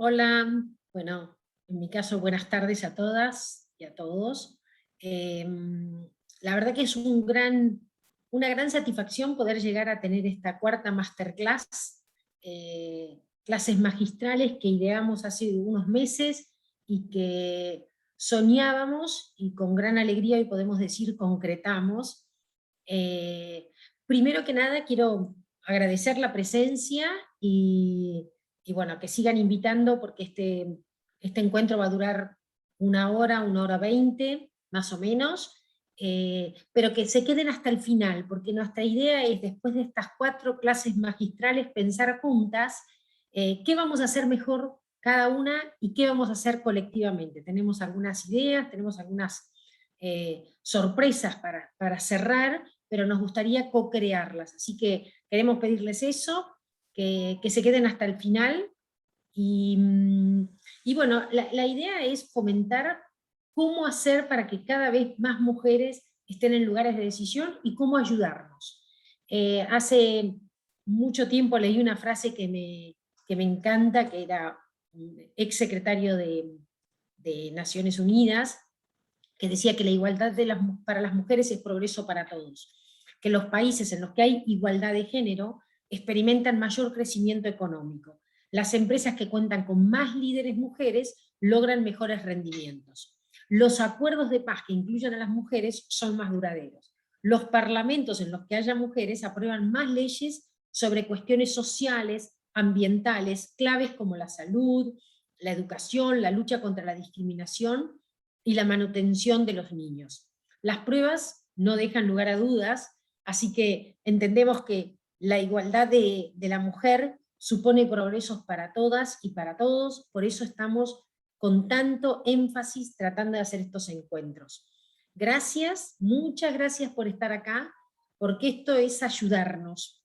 Hola, bueno, en mi caso buenas tardes a todas y a todos. La verdad que es una gran satisfacción poder llegar a tener esta cuarta masterclass, clases magistrales que ideamos hace unos meses y que soñábamos y con gran alegría hoy podemos decir concretamos. Eh, Primero que nada quiero agradecer la presencia y bueno, que sigan invitando porque este encuentro va a durar una hora 20, más o menos, pero que se queden hasta el final, porque nuestra idea es, después de estas 4 clases magistrales, pensar juntas qué vamos a hacer mejor cada una y qué vamos a hacer colectivamente. Tenemos algunas ideas, tenemos algunas sorpresas para cerrar, pero nos gustaría co-crearlas, así que queremos pedirles eso, que se queden hasta el final. Y, y bueno, la idea es fomentar cómo hacer para que cada vez más mujeres estén en lugares de decisión y cómo ayudarnos. Hace mucho tiempo leí una frase que me encanta, que era un ex secretario de Naciones Unidas, que decía que la igualdad para las mujeres es progreso para todos, que los países en los que hay igualdad de género experimentan mayor crecimiento económico. Las empresas que cuentan con más líderes mujeres logran mejores rendimientos. Los acuerdos de paz que incluyan a las mujeres son más duraderos. Los parlamentos en los que haya mujeres aprueban más leyes sobre cuestiones sociales, ambientales, claves como la salud, la educación, la lucha contra la discriminación y la manutención de los niños. Las pruebas no dejan lugar a dudas, así que entendemos que la igualdad de la mujer supone progresos para todas y para todos, por eso estamos con tanto énfasis tratando de hacer estos encuentros. Gracias, muchas gracias por estar acá, porque esto es ayudarnos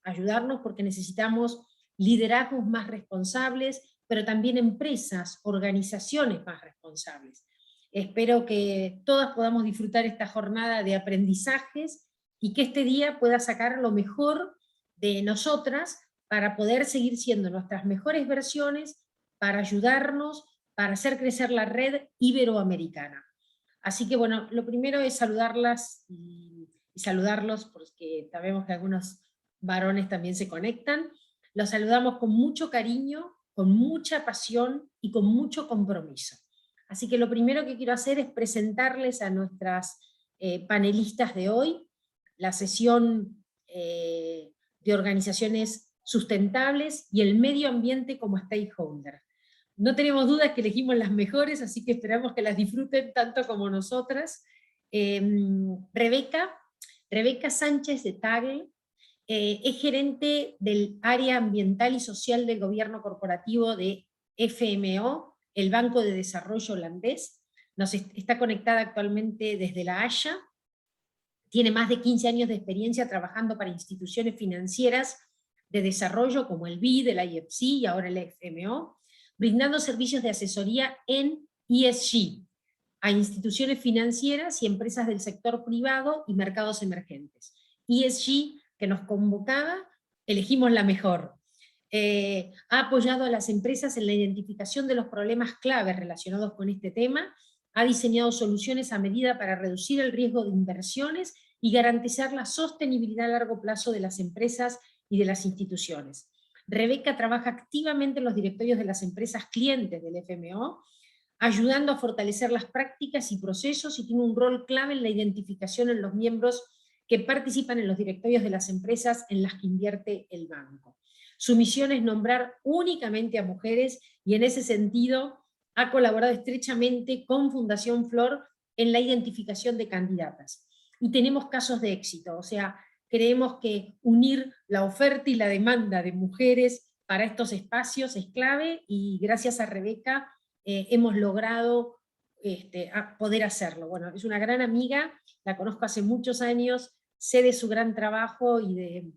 porque necesitamos liderazgos más responsables, pero también empresas, organizaciones más responsables. Espero que todas podamos disfrutar esta jornada de aprendizajes y que este día pueda sacar lo mejor de nosotras para poder seguir siendo nuestras mejores versiones, para ayudarnos, para hacer crecer la red iberoamericana. Así que bueno, lo primero es saludarlas y saludarlos, porque sabemos que algunos varones también se conectan. Los saludamos con mucho cariño, con mucha pasión y con mucho compromiso. Así que lo primero que quiero hacer es presentarles a nuestras panelistas de hoy, la sesión de organizaciones sustentables y el medio ambiente como stakeholder. No tenemos dudas que elegimos las mejores, así que esperamos que las disfruten tanto como nosotras. Eh, Rebeca, Rebeca Sánchez de Tagle, es gerente del área ambiental y social del gobierno corporativo de FMO, el Banco de Desarrollo holandés. Está conectada actualmente desde La Haya. Tiene más de 15 años de experiencia trabajando para instituciones financieras de desarrollo como el BID, el IFC y ahora el FMO, brindando servicios de asesoría en ESG a instituciones financieras y empresas del sector privado y mercados emergentes. ESG, que nos convocaba, elegimos la mejor. Ha apoyado a las empresas en la identificación de los problemas claves relacionados con este tema, ha diseñado soluciones a medida para reducir el riesgo de inversiones y garantizar la sostenibilidad a largo plazo de las empresas y de las instituciones. Rebeca trabaja activamente en los directorios de las empresas clientes del FMO, ayudando a fortalecer las prácticas y procesos, y tiene un rol clave en la identificación en los miembros que participan en los directorios de las empresas en las que invierte el banco. Su misión es nombrar únicamente a mujeres, y en ese sentido ha colaborado estrechamente con Fundación Flor en la identificación de candidatas. Y tenemos casos de éxito, o sea, creemos que unir la oferta y la demanda de mujeres para estos espacios es clave, y gracias a Rebeca hemos logrado poder hacerlo. Bueno, es una gran amiga, la conozco hace muchos años, sé de su gran trabajo y de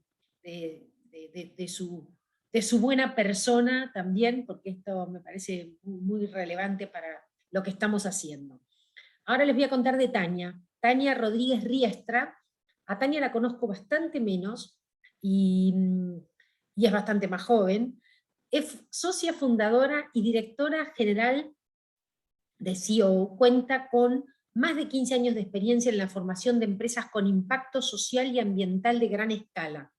su buena persona también, porque esto me parece muy relevante para lo que estamos haciendo. Ahora les voy a contar de Tania. Tania Rodríguez Riestra. A Tania la conozco bastante menos y es bastante más joven, Es socia fundadora y directora general de CEO, cuenta con más de 15 años de experiencia en la formación de empresas con impacto social y ambiental de gran escala.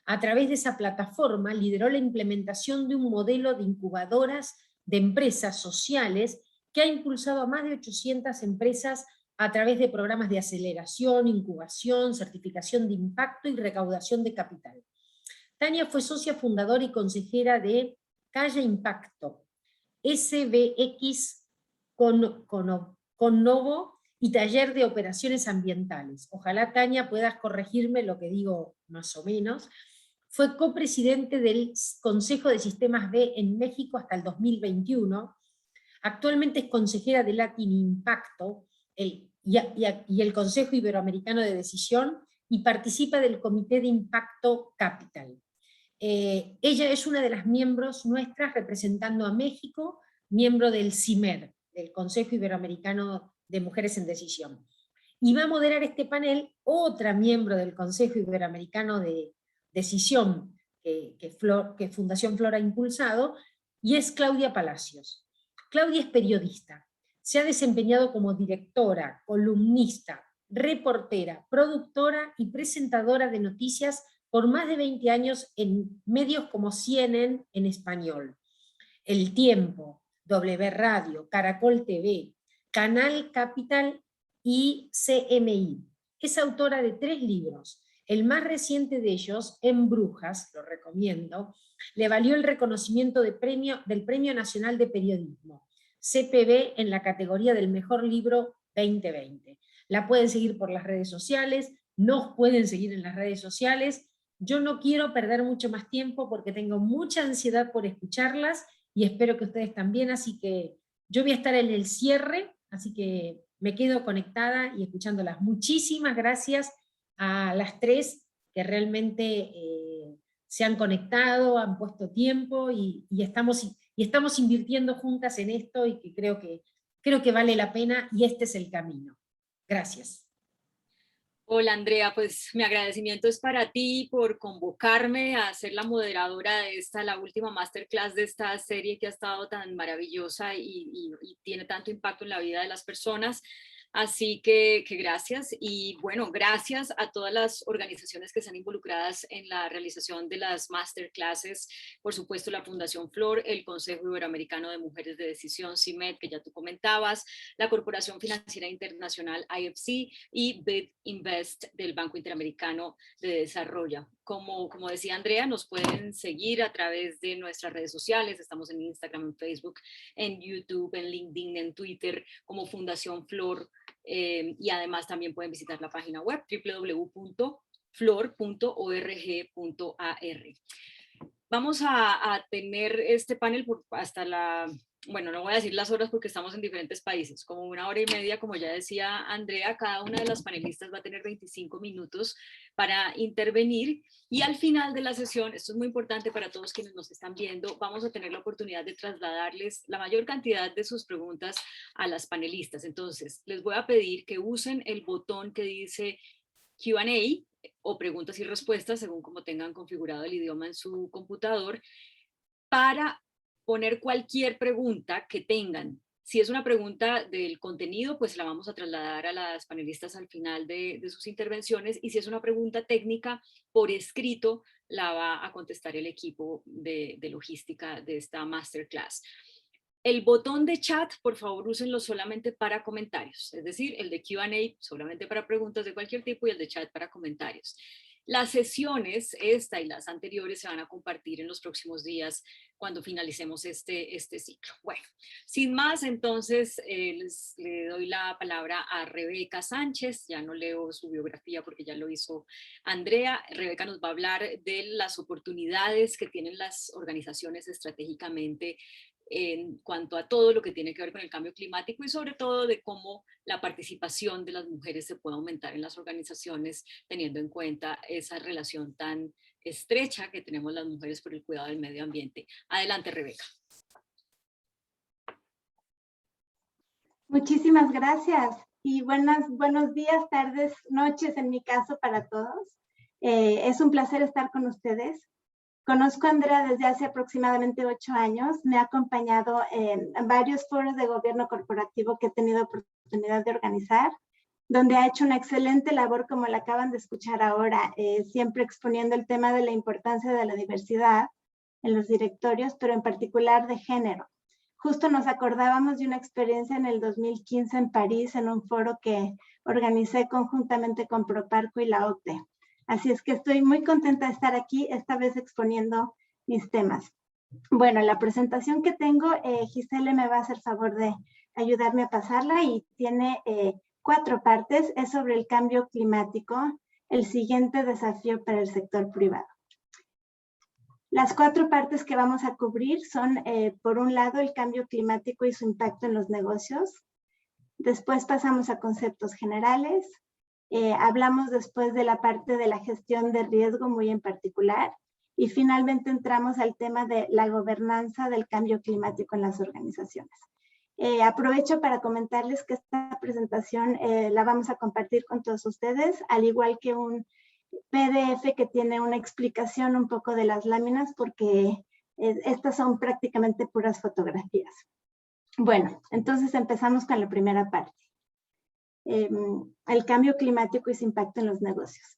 A través de esa plataforma lideró la implementación de un modelo de incubadoras de empresas sociales que ha impulsado a más de 800 empresas a través de programas de aceleración, incubación, certificación de impacto y recaudación de capital. Tania fue socia fundadora y consejera de Calle Impacto, SBX Connovo y Taller de Operaciones Ambientales. Ojalá, Tania, puedas corregirme lo que digo más o menos. Fue copresidente del Consejo de Sistemas B en México hasta el 2021. Actualmente es consejera de Latin Impacto y el Consejo Iberoamericano de Decisión, y participa del Comité de Impacto Capital. Ella es una de las miembros nuestras representando a México, miembro del CIMED, del Consejo Iberoamericano de Mujeres en Decisión. Y va a moderar este panel otra miembro del Consejo Iberoamericano de Decisión, que Fundación Flor ha impulsado, y es Claudia Palacios. Claudia es periodista, se ha desempeñado como directora, columnista, reportera, productora y presentadora de noticias por más de 20 años en medios como CNN en español, El Tiempo, W Radio, Caracol TV, Canal Capital y CMI. Es autora de 3 libros. El más reciente de ellos, En Brujas, lo recomiendo, le valió el reconocimiento del Premio Nacional de Periodismo, CPB, en la categoría del mejor libro 2020. La pueden seguir por las redes sociales, nos pueden seguir en las redes sociales. Yo no quiero perder mucho más tiempo porque tengo mucha ansiedad por escucharlas y espero que ustedes también, así que yo voy a estar en el cierre, así que me quedo conectada y escuchándolas. Muchísimas gracias a las 3 que realmente se han conectado, han puesto tiempo y estamos invirtiendo juntas en esto, y que creo que vale la pena, y este es el camino. Gracias. Hola Andrea, pues mi agradecimiento es para ti por convocarme a ser la moderadora de la última masterclass de esta serie que ha estado tan maravillosa y tiene tanto impacto en la vida de las personas. Así que gracias, y bueno, gracias a todas las organizaciones que están involucradas en la realización de las masterclasses, por supuesto la Fundación Flor, el Consejo Iberoamericano de Mujeres de Decisión, CIMED, que ya tú comentabas, la Corporación Financiera Internacional, IFC, y BID Invest del Banco Interamericano de Desarrollo. Como decía Andrea, nos pueden seguir a través de nuestras redes sociales, estamos en Instagram, en Facebook, en YouTube, en LinkedIn, en Twitter, como Fundación Flor, y además también pueden visitar la página web www.flor.org.ar. Vamos a tener este panel hasta bueno, no voy a decir las horas porque estamos en diferentes países, como 1 hora y media, como ya decía Andrea. Cada una de las panelistas va a tener 25 minutos para intervenir, y al final de la sesión, esto es muy importante para todos quienes nos están viendo, vamos a tener la oportunidad de trasladarles la mayor cantidad de sus preguntas a las panelistas. Entonces, les voy a pedir que usen el botón que dice Q&A o preguntas y respuestas, según como tengan configurado el idioma en su computador, para poner cualquier pregunta que tengan. Si es una pregunta del contenido, pues la vamos a trasladar a las panelistas al final de sus intervenciones, y si es una pregunta técnica por escrito, la va a contestar el equipo de logística de esta masterclass. El botón de chat, por favor, úsenlo solamente para comentarios, es decir, el de Q&A solamente para preguntas de cualquier tipo y el de chat para comentarios. Las sesiones, esta y las anteriores, se van a compartir en los próximos días cuando finalicemos este ciclo. Bueno, sin más, entonces le doy la palabra a Rebeca Sánchez. Ya no leo su biografía porque ya lo hizo Andrea. Rebeca nos va a hablar de las oportunidades que tienen las organizaciones estratégicamente en cuanto a todo lo que tiene que ver con el cambio climático, y sobre todo de cómo la participación de las mujeres se puede aumentar en las organizaciones, teniendo en cuenta esa relación tan estrecha que tenemos las mujeres por el cuidado del medio ambiente. Adelante, Rebeca. Muchísimas gracias, y buenos días, tardes, noches en mi caso para todos. Es un placer estar con ustedes. Conozco a Andrea desde hace aproximadamente 8 años. Me ha acompañado en varios foros de gobierno corporativo que he tenido oportunidad de organizar, donde ha hecho una excelente labor, como la acaban de escuchar ahora, siempre exponiendo el tema de la importancia de la diversidad en los directorios, pero en particular de género. Justo nos acordábamos de una experiencia en el 2015 en París, en un foro que organicé conjuntamente con Proparco y la OCDE. Así es que estoy muy contenta de estar aquí, esta vez exponiendo mis temas. Bueno, la presentación que tengo, Gisele me va a hacer favor de ayudarme a pasarla y tiene 4 partes. Es sobre el cambio climático, el siguiente desafío para el sector privado. Las 4 partes que vamos a cubrir son, por un lado, el cambio climático y su impacto en los negocios. Después pasamos a conceptos generales. Hablamos después de la parte de la gestión de riesgo muy en particular. Y finalmente entramos al tema de la gobernanza del cambio climático en las organizaciones. Aprovecho para comentarles que esta presentación la vamos a compartir con todos ustedes, al igual que un PDF que tiene una explicación un poco de las láminas, porque estas son prácticamente puras fotografías. Bueno, entonces empezamos con la primera parte. El cambio climático y su impacto en los negocios.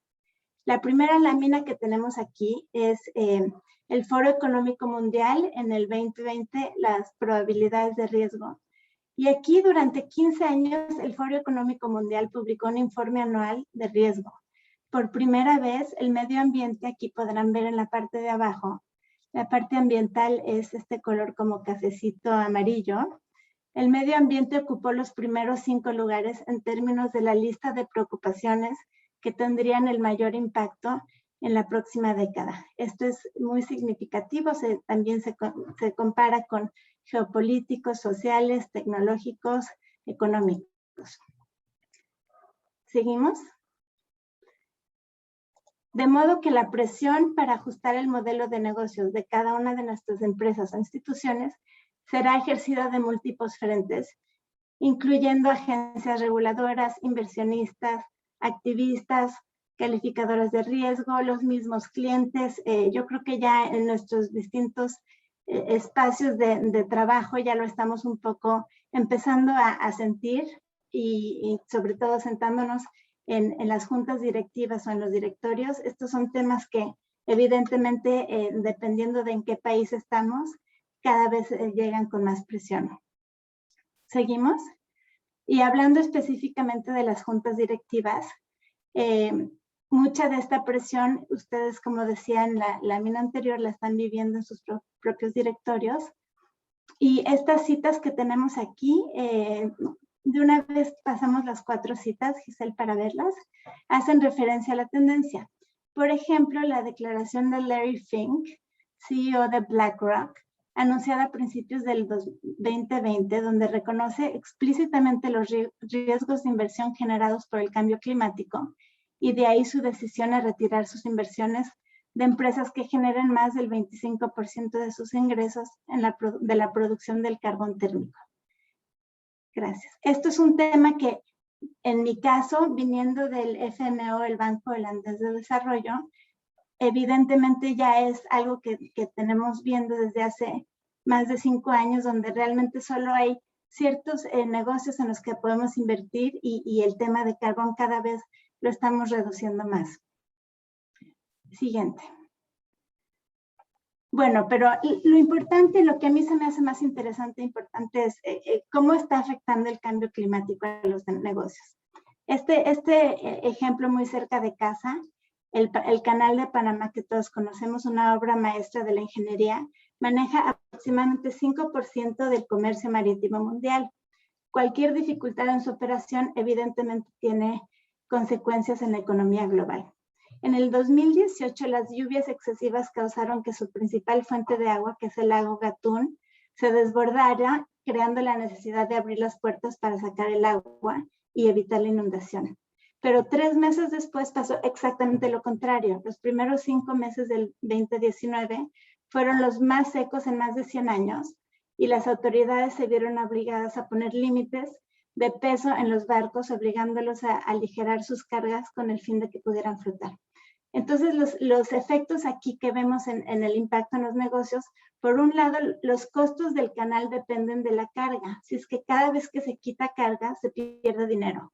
La primera lámina que tenemos aquí es el Foro Económico Mundial en el 2020, las probabilidades de riesgo. Y aquí durante 15 años el Foro Económico Mundial publicó un informe anual de riesgo. Por primera vez el medio ambiente, aquí podrán ver en la parte de abajo, la parte ambiental es este color como cafecito amarillo. El medio ambiente ocupó los primeros 5 lugares en términos de la lista de preocupaciones que tendrían el mayor impacto en la próxima década. Esto es muy significativo, también se compara con geopolíticos, sociales, tecnológicos, económicos. ¿Seguimos? De modo que la presión para ajustar el modelo de negocios de cada una de nuestras empresas o instituciones será ejercida de múltiples frentes, incluyendo agencias reguladoras, inversionistas, activistas, calificadoras de riesgo, los mismos clientes. Yo creo que ya en nuestros distintos espacios de trabajo ya lo estamos un poco empezando a sentir y sobre todo sentándonos en las juntas directivas o en los directorios. Estos son temas que evidentemente, dependiendo de en qué país estamos, cada vez llegan con más presión. ¿Seguimos? Y hablando específicamente de las juntas directivas, mucha de esta presión, ustedes, como decía en la lámina anterior, la están viviendo en sus propios directorios. Y estas citas que tenemos aquí, de una vez pasamos las 4 citas, Giselle, para verlas, hacen referencia a la tendencia. Por ejemplo, la declaración de Larry Fink, CEO de BlackRock, anunciada a principios del 2020, donde reconoce explícitamente los riesgos de inversión generados por el cambio climático y de ahí su decisión a retirar sus inversiones de empresas que generen más del 25% de sus ingresos de la producción del carbón térmico. Gracias. Esto es un tema que, en mi caso, viniendo del FMO, el Banco Holandés de Desarrollo, evidentemente ya es algo que tenemos viendo desde hace más de 5 años, donde realmente solo hay ciertos negocios en los que podemos invertir y el tema de carbón cada vez lo estamos reduciendo más. Siguiente. Bueno, pero lo importante, lo que a mí se me hace más interesante e importante es cómo está afectando el cambio climático a los negocios. Este ejemplo muy cerca de casa, el Canal de Panamá, que todos conocemos, una obra maestra de la ingeniería, maneja aproximadamente 5% del comercio marítimo mundial. Cualquier dificultad en su operación evidentemente tiene consecuencias en la economía global. En el 2018, las lluvias excesivas causaron que su principal fuente de agua, que es el lago Gatún, se desbordara, creando la necesidad de abrir las puertas para sacar el agua y evitar la inundación. Pero 3 meses después pasó exactamente lo contrario. Los primeros 5 meses del 2019 fueron los más secos en más de 100 años y las autoridades se vieron obligadas a poner límites de peso en los barcos, obligándolos a aligerar sus cargas con el fin de que pudieran flotar. Entonces, los efectos aquí que vemos en el impacto en los negocios, por un lado, los costos del canal dependen de la carga. Si es que cada vez que se quita carga, se pierde dinero.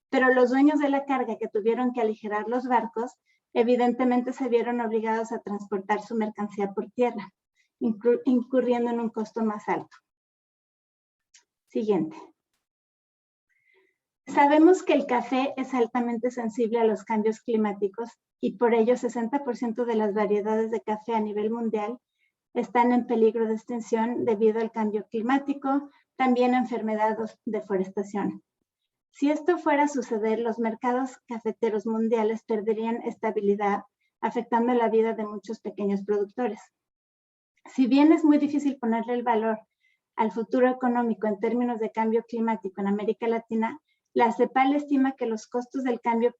Pero los dueños de la carga que tuvieron que aligerar los barcos, evidentemente se vieron obligados a transportar su mercancía por tierra, incurriendo en un costo más alto. Siguiente. Sabemos que el café es altamente sensible a los cambios climáticos y por ello 60% de las variedades de café a nivel mundial están en peligro de extinción debido al cambio climático, también a enfermedades o deforestación. Si esto fuera a suceder, los mercados cafeteros mundiales perderían estabilidad, afectando la vida de muchos pequeños productores. Si bien es muy difícil ponerle el valor al futuro económico en términos de cambio climático en América Latina, la CEPAL estima que los costos del cambio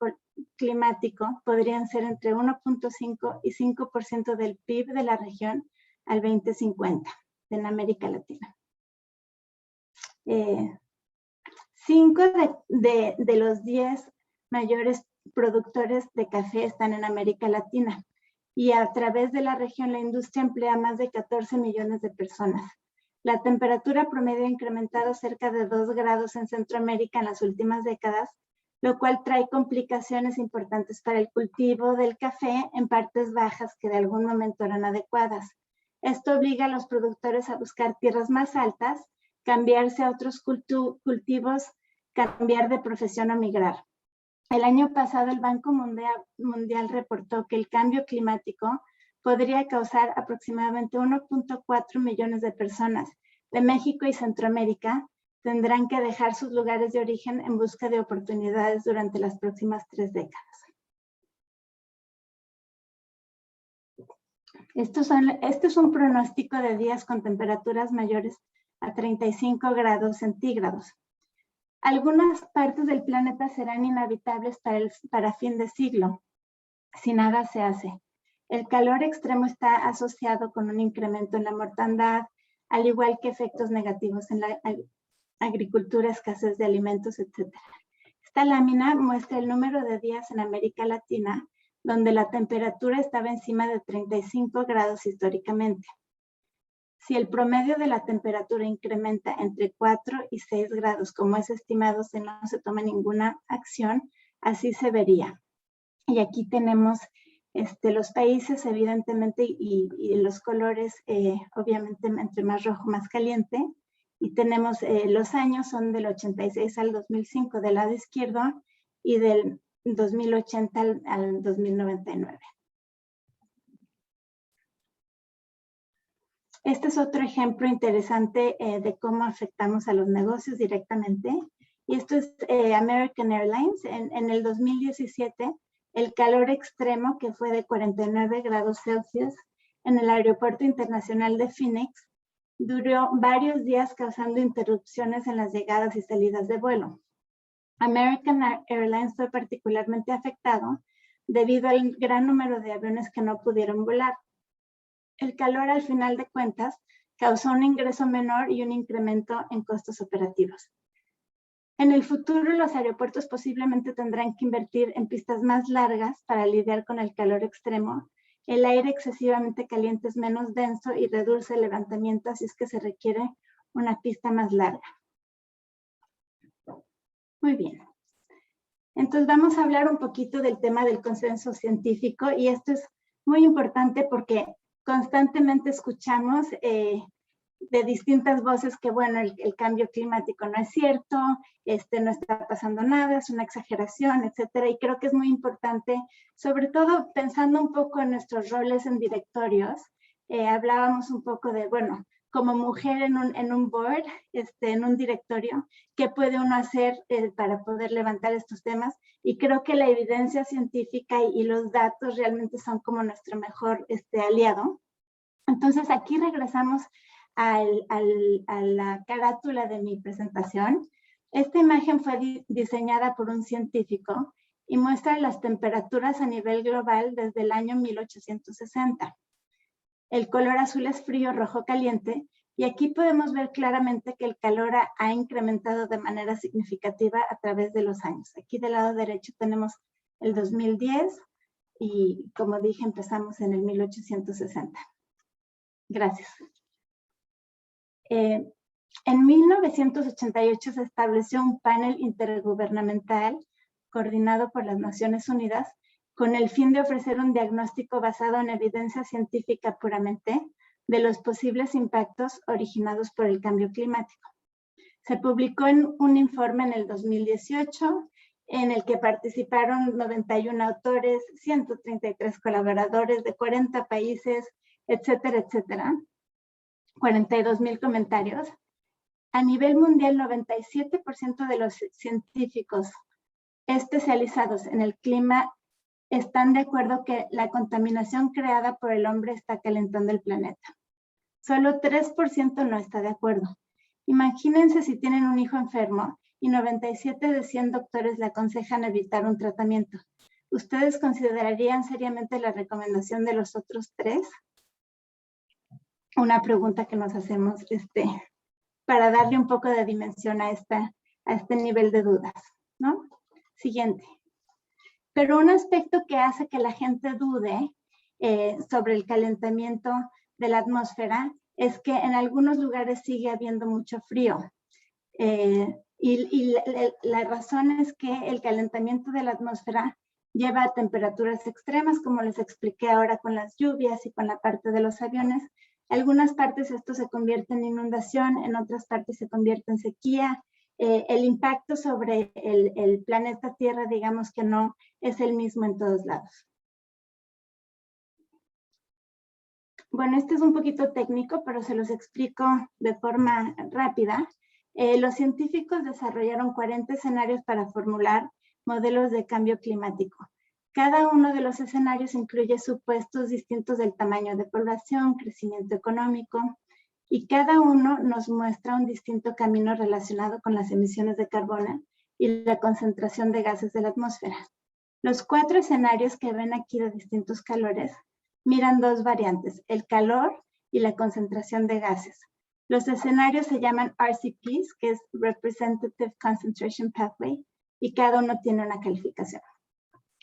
climático podrían ser entre 1.5 y 5% del PIB de la región al 2050 en América Latina. 5 de los 10 mayores productores de café están en América Latina y a través de la región la industria emplea más de 14 millones de personas. La temperatura promedio ha incrementado cerca de 2 grados en Centroamérica en las últimas décadas, lo cual trae complicaciones importantes para el cultivo del café en partes bajas que de algún momento eran adecuadas. Esto obliga a los productores a buscar tierras más altas, cambiarse a otros cultivos, cambiar de profesión o migrar. El año pasado el Banco Mundial reportó que el cambio climático podría causar aproximadamente 1.4 millones de personas de México y Centroamérica tendrán que dejar sus lugares de origen en busca de oportunidades durante las próximas 3 décadas. Este es un pronóstico de días con temperaturas mayores a 35 grados centígrados. Algunas partes del planeta serán inhabitables para fin de siglo, si nada se hace. El calor extremo está asociado con un incremento en la mortandad, al igual que efectos negativos en la agricultura, escasez de alimentos, etc. Esta lámina muestra el número de días en América Latina donde la temperatura estaba encima de 35 grados históricamente. Si el promedio de la temperatura incrementa entre 4 y 6 grados, como es estimado si no se toma ninguna acción, así se vería. Y aquí tenemos los países, evidentemente, y los colores, obviamente, entre más rojo, más caliente. Y tenemos los años, son del 86 al 2005 del lado izquierdo y del 2080 al 2099. Este es otro ejemplo interesante de cómo afectamos a los negocios directamente. Y esto es American Airlines. En el 2017, el calor extremo, que fue de 49 grados Celsius en el Aeropuerto Internacional de Phoenix, duró varios días causando interrupciones en las llegadas y salidas de vuelo. American Airlines fue particularmente afectado debido al gran número de aviones que no pudieron volar. El calor, al final de cuentas, causó un ingreso menor y un incremento en costos operativos. En el futuro, los aeropuertos posiblemente tendrán que invertir en pistas más largas para lidiar con el calor extremo. El aire excesivamente caliente es menos denso y reduce el levantamiento, así es que se requiere una pista más larga. Muy bien. Entonces vamos a hablar un poquito del tema del consenso científico y esto es muy importante porque constantemente escuchamos de distintas voces que, bueno, el cambio climático no es cierto, no está pasando nada, es una exageración, etcétera. Y creo que es muy importante, sobre todo pensando un poco en nuestros roles en directorios, hablábamos un poco de, bueno, como mujer en un board, en un directorio, ¿qué puede uno hacer para poder levantar estos temas? Y creo que la evidencia científica y los datos realmente son como nuestro mejor aliado. Entonces aquí regresamos a la carátula de mi presentación. Esta imagen fue diseñada por un científico y muestra las temperaturas a nivel global desde el año 1860. El color azul es frío, rojo caliente, y aquí podemos ver claramente que el calor ha incrementado de manera significativa a través de los años. Aquí del lado derecho tenemos el 2010, y como dije, empezamos en el 1860. Gracias. En 1988 se estableció un panel intergubernamental coordinado por las Naciones Unidas con el fin de ofrecer un diagnóstico basado en evidencia científica puramente de los posibles impactos originados por el cambio climático. Se publicó un informe en el 2018 en el que participaron 91 autores, 133 colaboradores de 40 países, etcétera, etcétera. 42,000 comentarios. A nivel mundial, 97% de los científicos especializados en el clima están de acuerdo que la contaminación creada por el hombre está calentando el planeta. Solo 3% no está de acuerdo. Imagínense si tienen un hijo enfermo y 97 de 100 doctores le aconsejan evitar un tratamiento. ¿Ustedes considerarían seriamente la recomendación de los otros 3? Una pregunta que nos hacemos para darle un poco de dimensión a este nivel de dudas, ¿no? Siguiente. Pero un aspecto que hace que la gente dude sobre el calentamiento de la atmósfera es que en algunos lugares sigue habiendo mucho frío. Y la razón es que el calentamiento de la atmósfera lleva a temperaturas extremas, como les expliqué ahora con las lluvias y con la parte de los aviones. En algunas partes esto se convierte en inundación, en otras partes se convierte en sequía. El impacto sobre el planeta Tierra, digamos que no es el mismo en todos lados. Bueno, este es un poquito técnico, pero se los explico de forma rápida. Los científicos desarrollaron 40 escenarios para formular modelos de cambio climático. Cada uno de los escenarios incluye supuestos distintos del tamaño de población, crecimiento económico, y cada uno nos muestra un distinto camino relacionado con las emisiones de carbono y la concentración de gases de la atmósfera. Los 4 escenarios que ven aquí de distintos calores miran 2 variantes, el calor y la concentración de gases. Los escenarios se llaman RCPs, que es Representative Concentration Pathway, y cada uno tiene una calificación.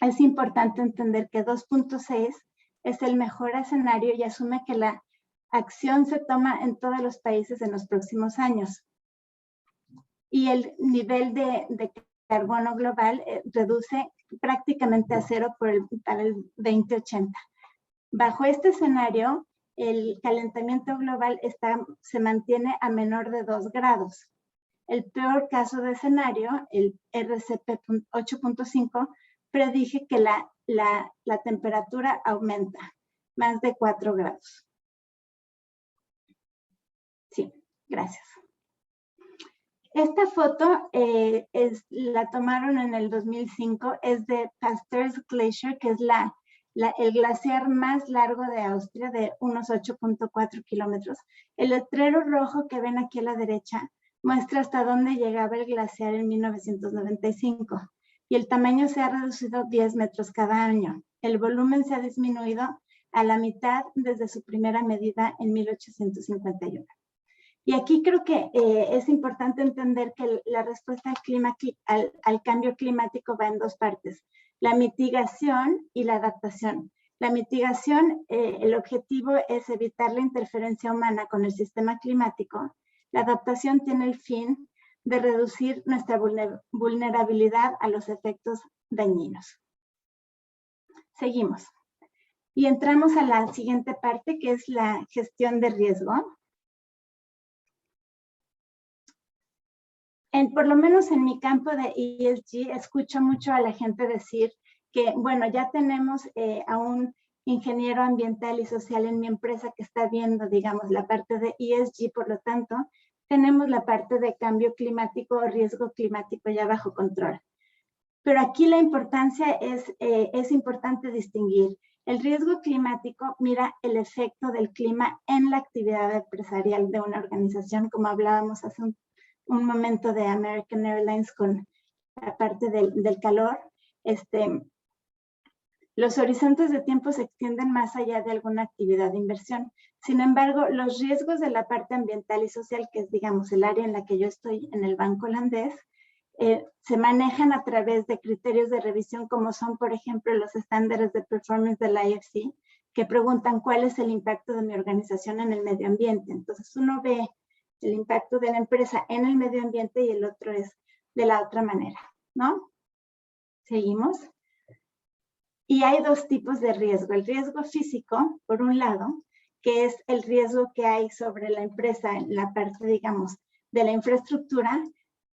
Es importante entender que 2.6 es el mejor escenario y asume que la acción se toma en todos los países en los próximos años. Y el nivel de carbono global reduce prácticamente a 0 para el 2080. Bajo este escenario, el calentamiento global se mantiene a menor de 2 grados. El peor caso de escenario, el RCP 8.5, predije que la temperatura aumenta más de 4 grados. Sí, gracias. Esta foto la tomaron en el 2005, es de Pasteur's Glacier, que es el glaciar más largo de Austria, de unos 8.4 kilómetros. El letrero rojo que ven aquí a la derecha muestra hasta dónde llegaba el glaciar en 1995. Y el tamaño se ha reducido 10 metros cada año. El volumen se ha disminuido a la mitad desde su primera medida en 1851. Y aquí creo que es importante entender que la respuesta al cambio climático va en 2 partes, la mitigación y la adaptación. La mitigación, el objetivo es evitar la interferencia humana con el sistema climático. La adaptación tiene el fin de reducir nuestra vulnerabilidad a los efectos dañinos. Seguimos. Y entramos a la siguiente parte, que es la gestión de riesgo. Por lo menos en mi campo de ESG, escucho mucho a la gente decir que, bueno, ya tenemos a un ingeniero ambiental y social en mi empresa que está viendo, digamos, la parte de ESG, por lo tanto, tenemos la parte de cambio climático o riesgo climático ya bajo control. Pero aquí la importancia es importante distinguir. El riesgo climático mira el efecto del clima en la actividad empresarial de una organización, como hablábamos hace un momento de American Airlines con la parte del calor. Los horizontes de tiempo se extienden más allá de alguna actividad de inversión. Sin embargo, los riesgos de la parte ambiental y social, que es, digamos, el área en la que yo estoy en el banco holandés, se manejan a través de criterios de revisión como son, por ejemplo, los estándares de performance del IFC, que preguntan cuál es el impacto de mi organización en el medio ambiente. Entonces uno ve el impacto de la empresa en el medio ambiente y el otro es de la otra manera, ¿no? Seguimos. Y hay dos tipos de riesgo. El riesgo físico, por un lado, que es el riesgo que hay sobre la empresa en la parte, digamos, de la infraestructura.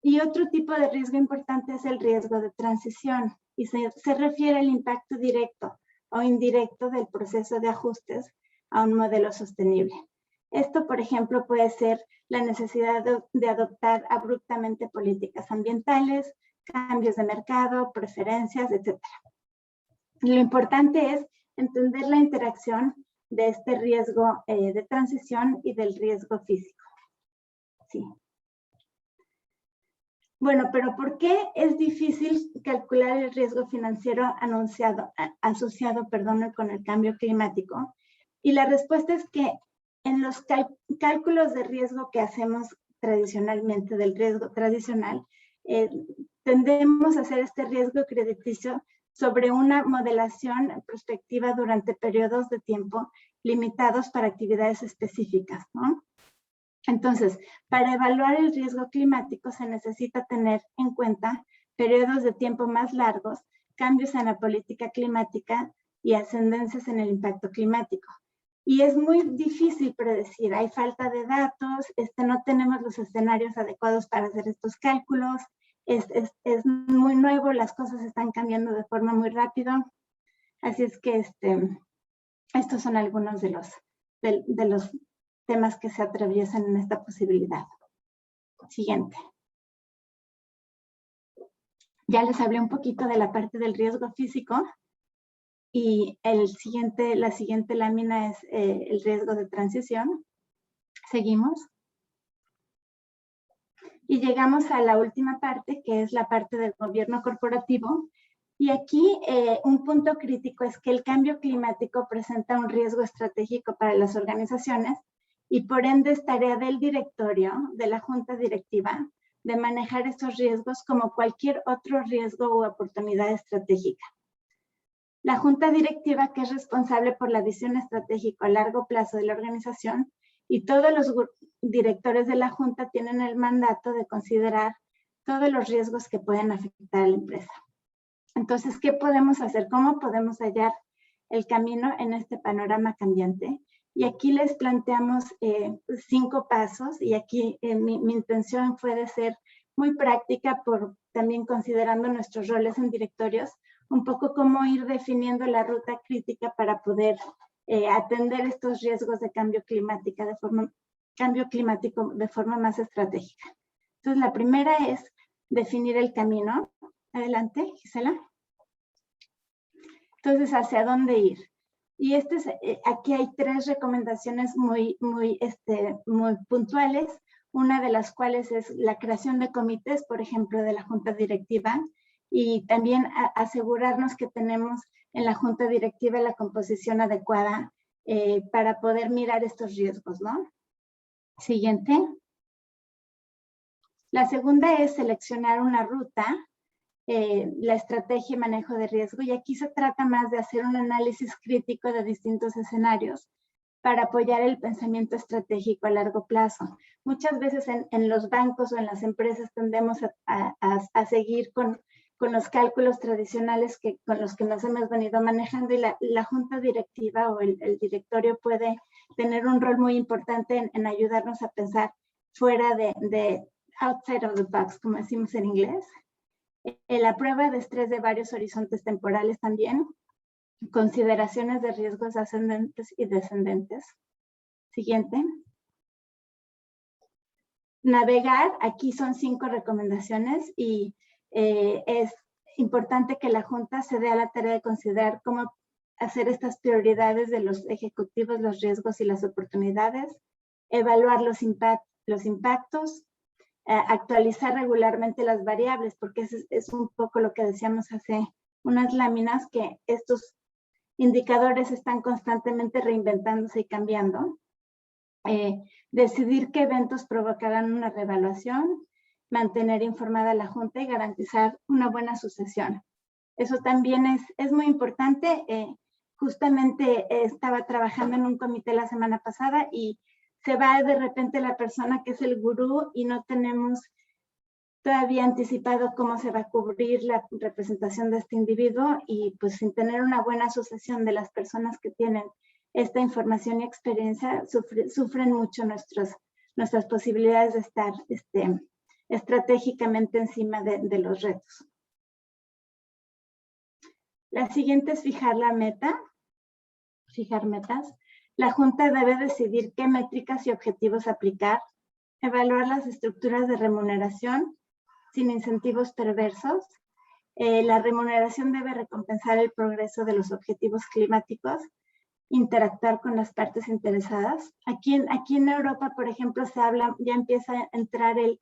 Y otro tipo de riesgo importante es el riesgo de transición y se refiere al impacto directo o indirecto del proceso de ajustes a un modelo sostenible. Esto, por ejemplo, puede ser la necesidad de adoptar abruptamente políticas ambientales, cambios de mercado, preferencias, etc. Lo importante es entender la interacción de este riesgo de transición y del riesgo físico. Sí. Bueno, pero ¿por qué es difícil calcular el riesgo financiero asociado con el cambio climático? Y la respuesta es que en los cálculos de riesgo que hacemos tradicionalmente, del riesgo tradicional, tendemos a hacer este riesgo crediticio sobre una modelación prospectiva durante periodos de tiempo limitados para actividades específicas, ¿no? Entonces, para evaluar el riesgo climático se necesita tener en cuenta periodos de tiempo más largos, cambios en la política climática y ascendencias en el impacto climático. Y es muy difícil predecir, hay falta de datos, no tenemos los escenarios adecuados para hacer estos cálculos, es muy nuevo, las cosas están cambiando de forma muy rápida. Así es que estos son algunos de los temas que se atraviesan en esta posibilidad. Siguiente. Ya les hablé un poquito de la parte del riesgo físico y la siguiente lámina es el riesgo de transición. Seguimos. Y llegamos a la última parte, que es la parte del gobierno corporativo. Y aquí un punto crítico es que el cambio climático presenta un riesgo estratégico para las organizaciones y por ende es tarea del directorio, de la junta directiva, de manejar estos riesgos como cualquier otro riesgo u oportunidad estratégica. La junta directiva, que es responsable por la visión estratégica a largo plazo de la organización, y todos los directores de la junta tienen el mandato de considerar todos los riesgos que pueden afectar a la empresa. Entonces, ¿qué podemos hacer? ¿Cómo podemos hallar el camino en este panorama cambiante? Y aquí les planteamos 5 pasos y aquí mi intención fue de ser muy práctica también considerando nuestros roles en directorios, un poco cómo ir definiendo la ruta crítica para poder atender estos riesgos de cambio climático de forma más estratégica. Entonces, la primera es definir el camino. Adelante, Gisela. Entonces, ¿hacia dónde ir? Y aquí hay 3 recomendaciones muy puntuales, una de las cuales es la creación de comités, por ejemplo, de la junta directiva, y también asegurarnos que tenemos en la junta directiva la composición adecuada para poder mirar estos riesgos, ¿no? Siguiente. La segunda es seleccionar una ruta, la estrategia y manejo de riesgo, y aquí se trata más de hacer un análisis crítico de distintos escenarios para apoyar el pensamiento estratégico a largo plazo. Muchas veces en los bancos o en las empresas tendemos a seguir con los cálculos tradicionales con los que nos hemos venido manejando, y la junta directiva o el directorio puede tener un rol muy importante en ayudarnos a pensar fuera de outside of the box, como decimos en inglés. La prueba de estrés de varios horizontes temporales también, consideraciones de riesgos ascendentes y descendentes. Siguiente. Navegar, aquí son 5 recomendaciones y es importante que la Junta se dé a la tarea de considerar cómo hacer estas prioridades de los ejecutivos, los riesgos y las oportunidades, evaluar los impactos, actualizar regularmente las variables, porque es un poco lo que decíamos hace unas láminas, que estos indicadores están constantemente reinventándose y cambiando. Decidir qué eventos provocarán una reevaluación, mantener informada a la Junta y garantizar una buena sucesión. Eso también es muy importante. Justamente estaba trabajando en un comité la semana pasada y se va de repente la persona que es el gurú y no tenemos todavía anticipado cómo se va a cubrir la representación de este individuo, y pues sin tener una buena asociación de las personas que tienen esta información y experiencia, sufren mucho nuestras posibilidades de estar estratégicamente encima de los retos. La siguiente es fijar la meta, fijar metas. La Junta debe decidir qué métricas y objetivos aplicar, evaluar las estructuras de remuneración sin incentivos perversos. La remuneración debe recompensar el progreso de los objetivos climáticos, interactuar con las partes interesadas. Aquí en Europa, por ejemplo, se habla, ya empieza a entrar el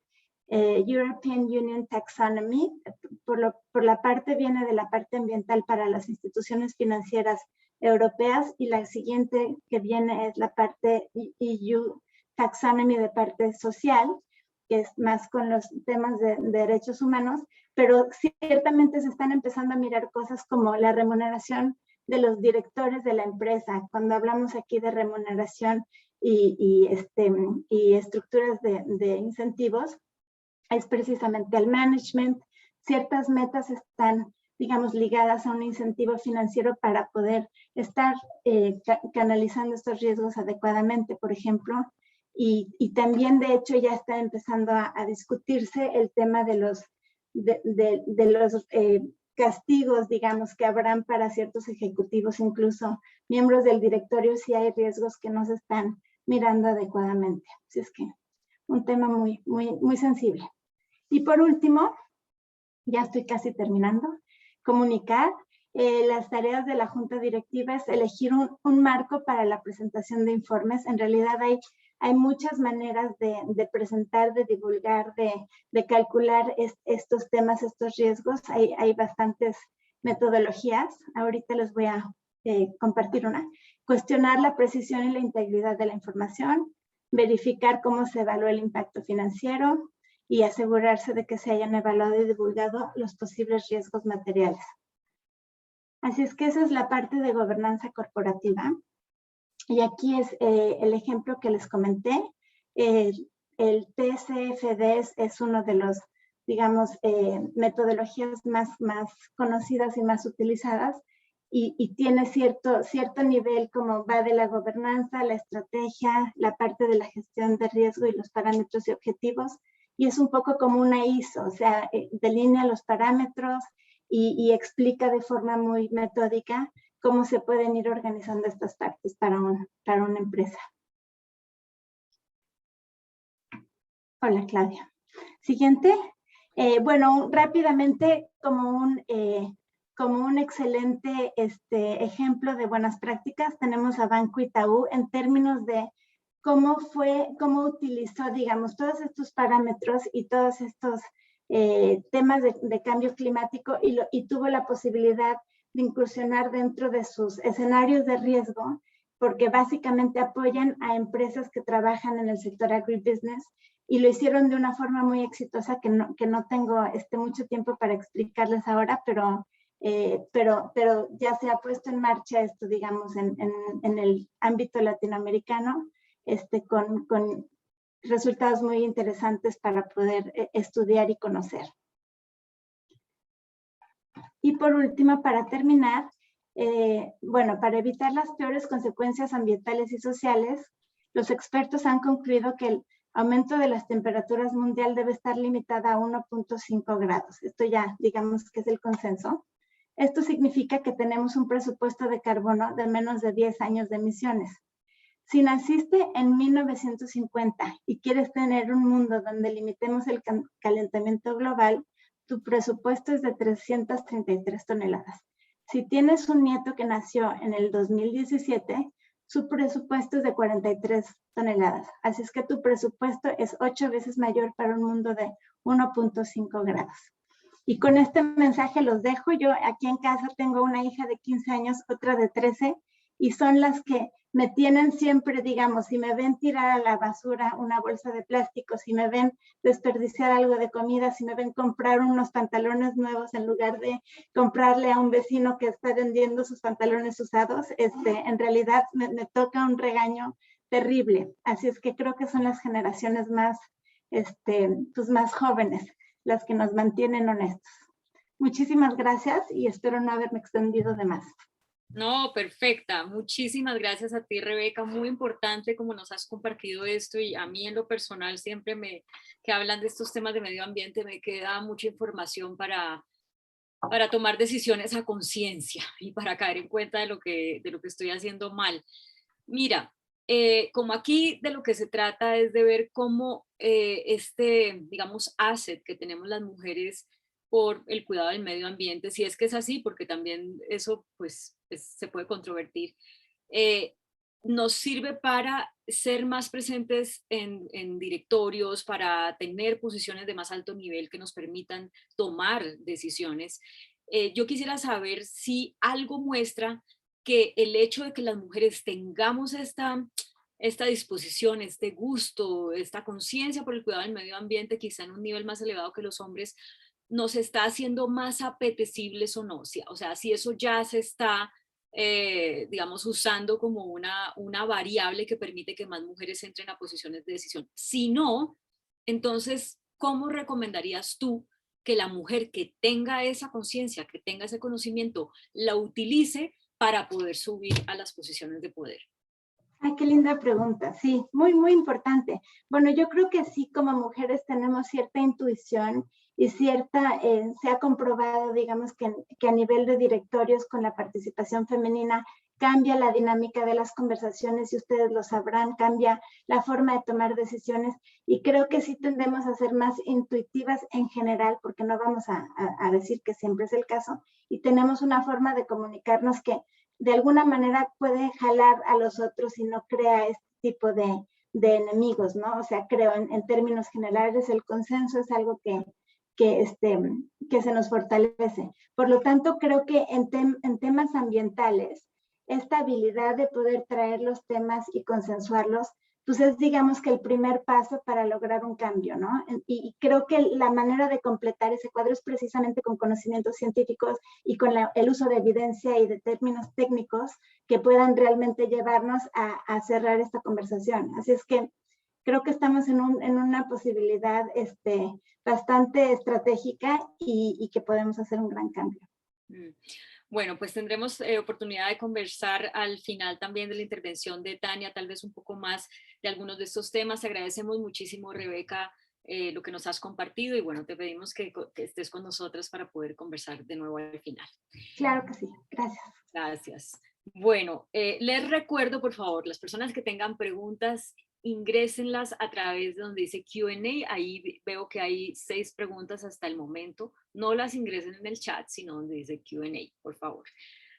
European Union Taxonomy. Por la parte, viene de la parte ambiental para las instituciones financieras europeas, y la siguiente que viene es la parte EU Taxonomy de parte social, que es más con los temas de derechos humanos, pero ciertamente se están empezando a mirar cosas como la remuneración de los directores de la empresa. Cuando hablamos aquí de remuneración y estructuras de incentivos, es precisamente el management. Ciertas metas están, digamos, ligadas a un incentivo financiero para poder estar canalizando estos riesgos adecuadamente, por ejemplo. Y también, de hecho, ya está empezando a discutirse el tema de los castigos, digamos, que habrán para ciertos ejecutivos, incluso miembros del directorio, si hay riesgos que no se están mirando adecuadamente. Así es que un tema muy, muy, muy sensible. Y por último, ya estoy casi terminando, comunicar. Las tareas de la Junta Directiva es elegir un marco para la presentación de informes. En realidad hay muchas maneras de presentar, de divulgar, de calcular estos temas, estos riesgos. Hay bastantes metodologías. Ahorita les voy a compartir una. Cuestionar la precisión y la integridad de la información, verificar cómo se evalúa el impacto financiero y asegurarse de que se hayan evaluado y divulgado los posibles riesgos materiales. Así es que esa es la parte de gobernanza corporativa. Y aquí es el ejemplo que les comenté. El TCFD es uno de los, digamos, metodologías más conocidas y más utilizadas, y tiene cierto nivel, como va de la gobernanza, la estrategia, la parte de la gestión de riesgo y los parámetros y objetivos, y es un poco como una ISO, o sea, delinea los parámetros y explica de forma muy metódica cómo se pueden ir organizando estas partes para una empresa. Hola, Claudia. Siguiente. Bueno, rápidamente, como un excelente ejemplo de buenas prácticas, tenemos a Banco Itaú en términos de cómo utilizó, digamos, todos estos parámetros y todos estos temas de cambio climático, y tuvo la posibilidad de incursionar dentro de sus escenarios de riesgo, porque básicamente apoyan a empresas que trabajan en el sector agribusiness, y lo hicieron de una forma muy exitosa que no tengo mucho tiempo para explicarles ahora, pero ya se ha puesto en marcha esto, digamos, en el ámbito latinoamericano, con resultados muy interesantes para poder estudiar y conocer. Y por último, para terminar, bueno, para evitar las peores consecuencias ambientales y sociales, los expertos han concluido que el aumento de las temperaturas mundial debe estar limitada a 1.5 grados. Esto ya, digamos, que es el consenso. Esto significa que tenemos un presupuesto de carbono de menos de 10 años de emisiones. Si naciste en 1950 y quieres tener un mundo donde limitemos el calentamiento global, tu presupuesto es de 333 toneladas. Si tienes un nieto que nació en el 2017, su presupuesto es de 43 toneladas. Así es que tu presupuesto es 8 veces mayor para un mundo de 1.5 grados. Y con este mensaje los dejo. Yo aquí en casa tengo una hija de 15 años, otra de 13, y son las que me tienen siempre, digamos, si me ven tirar a la basura una bolsa de plástico, si me ven desperdiciar algo de comida, si me ven comprar unos pantalones nuevos en lugar de comprarle a un vecino que está vendiendo sus pantalones usados, en realidad me toca un regaño terrible. Así es que creo que son las generaciones más, pues más jóvenes las que nos mantienen honestos. Muchísimas gracias y espero no haberme extendido de más. No, perfecta. Muchísimas gracias a ti, Rebeca. Muy importante como nos has compartido esto, y a mí en lo personal siempre que hablan de estos temas de medio ambiente me queda mucha información para tomar decisiones a conciencia y para caer en cuenta de lo que estoy haciendo mal. Mira, como aquí de lo que se trata es de ver cómo digamos, asset que tenemos las mujeres por el cuidado del medio ambiente, si es que es así, porque también eso pues se puede controvertir, nos sirve para ser más presentes en directorios, para tener posiciones de más alto nivel que nos permitan tomar decisiones. Yo quisiera saber si algo muestra que el hecho de que las mujeres tengamos esta disposición, este gusto, esta conciencia por el cuidado del medio ambiente, quizá en un nivel más elevado que los hombres, nos está haciendo más apetecibles o no. O sea, si eso ya se está, digamos, usando como una variable que permite que más mujeres entren a posiciones de decisión. Si no, entonces, ¿cómo recomendarías tú que la mujer que tenga esa conciencia, que tenga ese conocimiento, la utilice para poder subir a las posiciones de poder? Ay, qué linda pregunta. Sí, muy, muy importante. Bueno, yo creo que sí, como mujeres tenemos cierta intuición y cierta, se ha comprobado, digamos, que a nivel de directorios con la participación femenina cambia la dinámica de las conversaciones, y ustedes lo sabrán, cambia la forma de tomar decisiones, y creo que sí tendemos a ser más intuitivas en general, porque no vamos a decir que siempre es el caso, y tenemos una forma de comunicarnos que de alguna manera puede jalar a los otros y no crea este tipo de enemigos, ¿no? O sea, creo en términos generales el consenso es algo que se nos fortalece. Por lo tanto, creo que en temas ambientales, esta habilidad de poder traer los temas y consensuarlos, pues es, digamos, que el primer paso para lograr un cambio, ¿no? Y creo que la manera de completar ese cuadro es precisamente con conocimientos científicos y con el uso de evidencia y de términos técnicos que puedan realmente llevarnos a cerrar esta conversación. Así es que creo que estamos en una posibilidad bastante estratégica y que podemos hacer un gran cambio. Bueno, pues tendremos oportunidad de conversar al final también de la intervención de Tania, tal vez un poco más de algunos de estos temas. Te agradecemos muchísimo, Rebeca, lo que nos has compartido, y bueno, te pedimos que estés con nosotras para poder conversar de nuevo al final. Claro que sí, gracias. Gracias. Bueno, les recuerdo, por favor, las personas que tengan preguntas, ingrésenlas a través de donde dice Q&A. Ahí veo que hay 6 preguntas hasta el momento. No las ingresen en el chat, sino donde dice Q&A, por favor.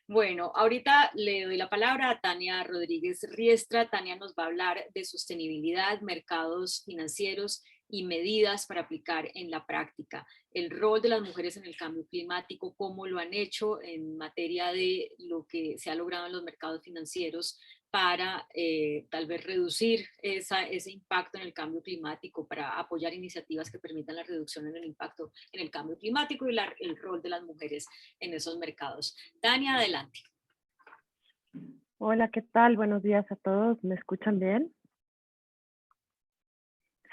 Bueno, ahorita le doy la palabra a Tania Rodríguez Riestra. Tania nos va a hablar de sostenibilidad, mercados financieros y medidas para aplicar en la práctica. El rol de las mujeres en el cambio climático, cómo lo han hecho en materia de lo que se ha logrado en los mercados financieros para tal vez reducir ese impacto en el cambio climático, para apoyar iniciativas que permitan la reducción en el impacto en el cambio climático, y el rol de las mujeres en esos mercados. Tania, adelante. Hola, ¿qué tal? Buenos días a todos. ¿Me escuchan bien?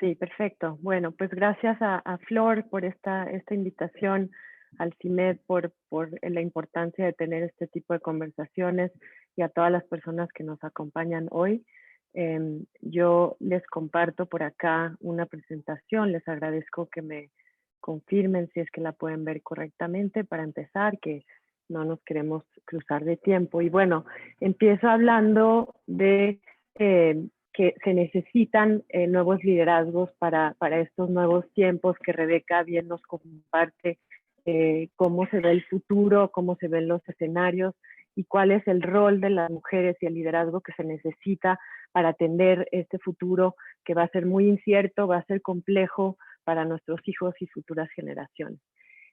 Sí, perfecto. Bueno, pues gracias a Flor por esta invitación, al CIMED por la importancia de tener este tipo de conversaciones, y a todas las personas que nos acompañan hoy. Yo les comparto por acá una presentación. Les agradezco que me confirmen si es que la pueden ver correctamente para empezar, que no nos queremos cruzar de tiempo. Y bueno, empiezo hablando de que se necesitan nuevos liderazgos para estos nuevos tiempos, que Rebeca bien nos comparte cómo se ve el futuro, cómo se ven los escenarios y cuál es el rol de las mujeres y el liderazgo que se necesita para atender este futuro, que va a ser muy incierto, va a ser complejo para nuestros hijos y futuras generaciones.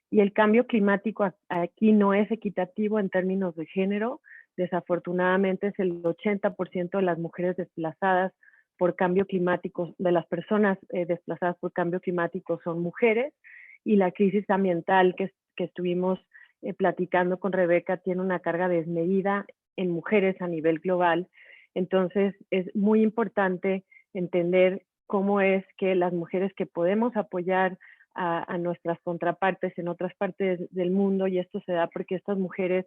Y el cambio climático aquí no es equitativo en términos de género, Desafortunadamente es el 80% de las mujeres desplazadas por cambio climático, de las personas desplazadas por cambio climático son mujeres, y la crisis ambiental que estuvimos platicando con Rebeca tiene una carga desmedida en mujeres a nivel global. Entonces es muy importante entender cómo es que las mujeres que podemos apoyar a nuestras contrapartes en otras partes del mundo, y esto se da porque estas mujeres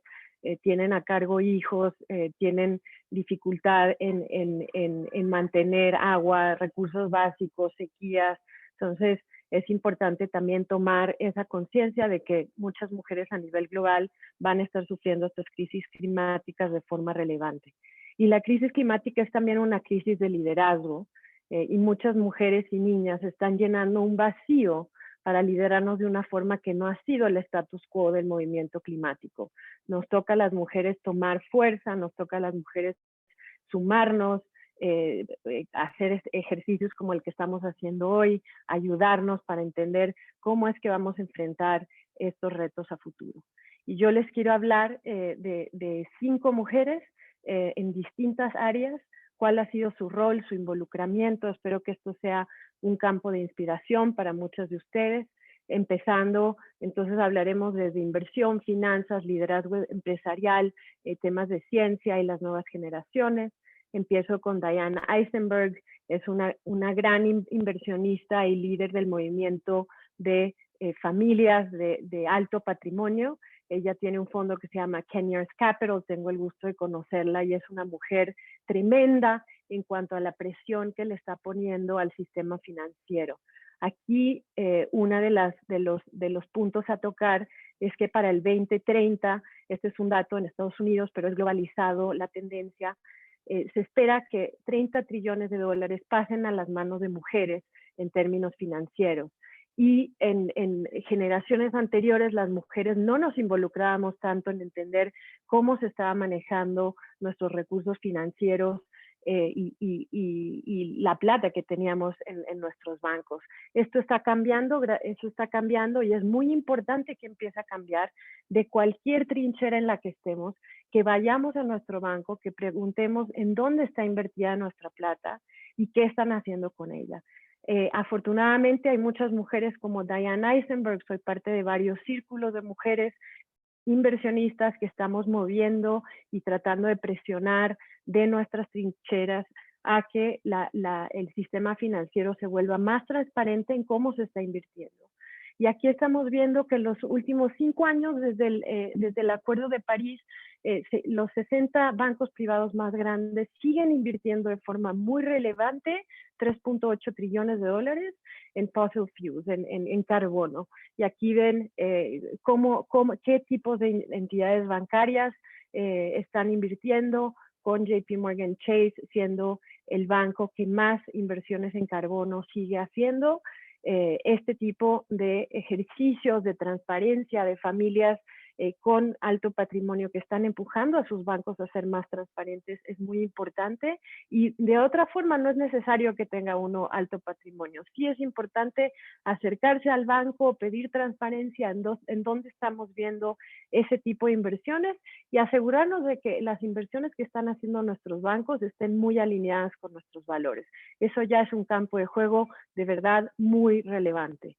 tienen a cargo hijos, tienen dificultad en mantener agua, recursos básicos, sequías. Entonces es importante también tomar esa conciencia de que muchas mujeres a nivel global van a estar sufriendo estas crisis climáticas de forma relevante. Y la crisis climática es también una crisis de liderazgo, y muchas mujeres y niñas están llenando un vacío para liderarnos de una forma que no ha sido el status quo del movimiento climático. Nos toca a las mujeres tomar fuerza, nos toca a las mujeres sumarnos, hacer ejercicios como el que estamos haciendo hoy, ayudarnos para entender cómo es que vamos a enfrentar estos retos a futuro. Y yo les quiero hablar de 5 mujeres en distintas áreas, cuál ha sido su rol, su involucramiento. Espero que esto sea un campo de inspiración para muchos de ustedes. Empezando, entonces hablaremos desde inversión, finanzas, liderazgo empresarial, temas de ciencia y las nuevas generaciones. Empiezo con Diane Eisenberg, es una gran inversionista y líder del movimiento de familias de alto patrimonio. Ella tiene un fondo que se llama Kenyers Capital, tengo el gusto de conocerla, y es una mujer tremenda en cuanto a la presión que le está poniendo al sistema financiero. Aquí uno de los puntos a tocar es que para el 2030, este es un dato en Estados Unidos, pero es globalizado la tendencia, se espera que 30 trillones de dólares pasen a las manos de mujeres en términos financieros. Y en generaciones anteriores las mujeres no nos involucrábamos tanto en entender cómo se estaba manejando nuestros recursos financieros y la plata que teníamos en nuestros bancos. Eso está cambiando y es muy importante que empiece a cambiar de cualquier trinchera en la que estemos, que vayamos a nuestro banco, que preguntemos en dónde está invertida nuestra plata y qué están haciendo con ella. Afortunadamente hay muchas mujeres como Diane Eisenberg, soy parte de varios círculos de mujeres inversionistas que estamos moviendo y tratando de presionar de nuestras trincheras a que el sistema financiero se vuelva más transparente en cómo se está invirtiendo. Y aquí estamos viendo que en los últimos 5 años, desde el Acuerdo de París, los 60 bancos privados más grandes siguen invirtiendo de forma muy relevante 3.8 trillones de dólares en fossil fuels, en carbono. Y aquí ven qué tipos de entidades bancarias están invirtiendo, con JP Morgan Chase siendo el banco que más inversiones en carbono sigue haciendo. Este tipo de ejercicios de transparencia de familias con alto patrimonio que están empujando a sus bancos a ser más transparentes es muy importante, y de otra forma no es necesario que tenga uno alto patrimonio. Sí es importante acercarse al banco, pedir transparencia en dónde estamos viendo ese tipo de inversiones y asegurarnos de que las inversiones que están haciendo nuestros bancos estén muy alineadas con nuestros valores. Eso ya es un campo de juego de verdad muy relevante.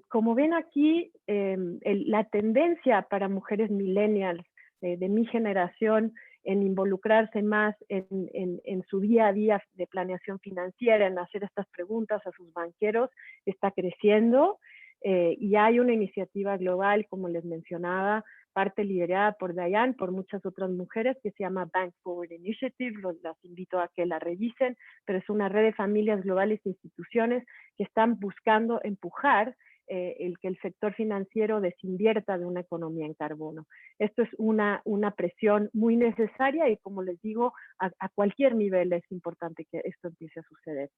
Como ven aquí, la tendencia para mujeres millennials de mi generación en involucrarse más en su día a día de planeación financiera, en hacer estas preguntas a sus banqueros, está creciendo, y hay una iniciativa global, como les mencionaba, parte liderada por Diane, por muchas otras mujeres, que se llama Bank Forward Initiative. Las invito a que la revisen, pero es una red de familias globales e instituciones que están buscando empujar que el sector financiero desinvierta de una economía en carbono. Esto es una presión muy necesaria y, como les digo, a cualquier nivel es importante que esto empiece a suceder.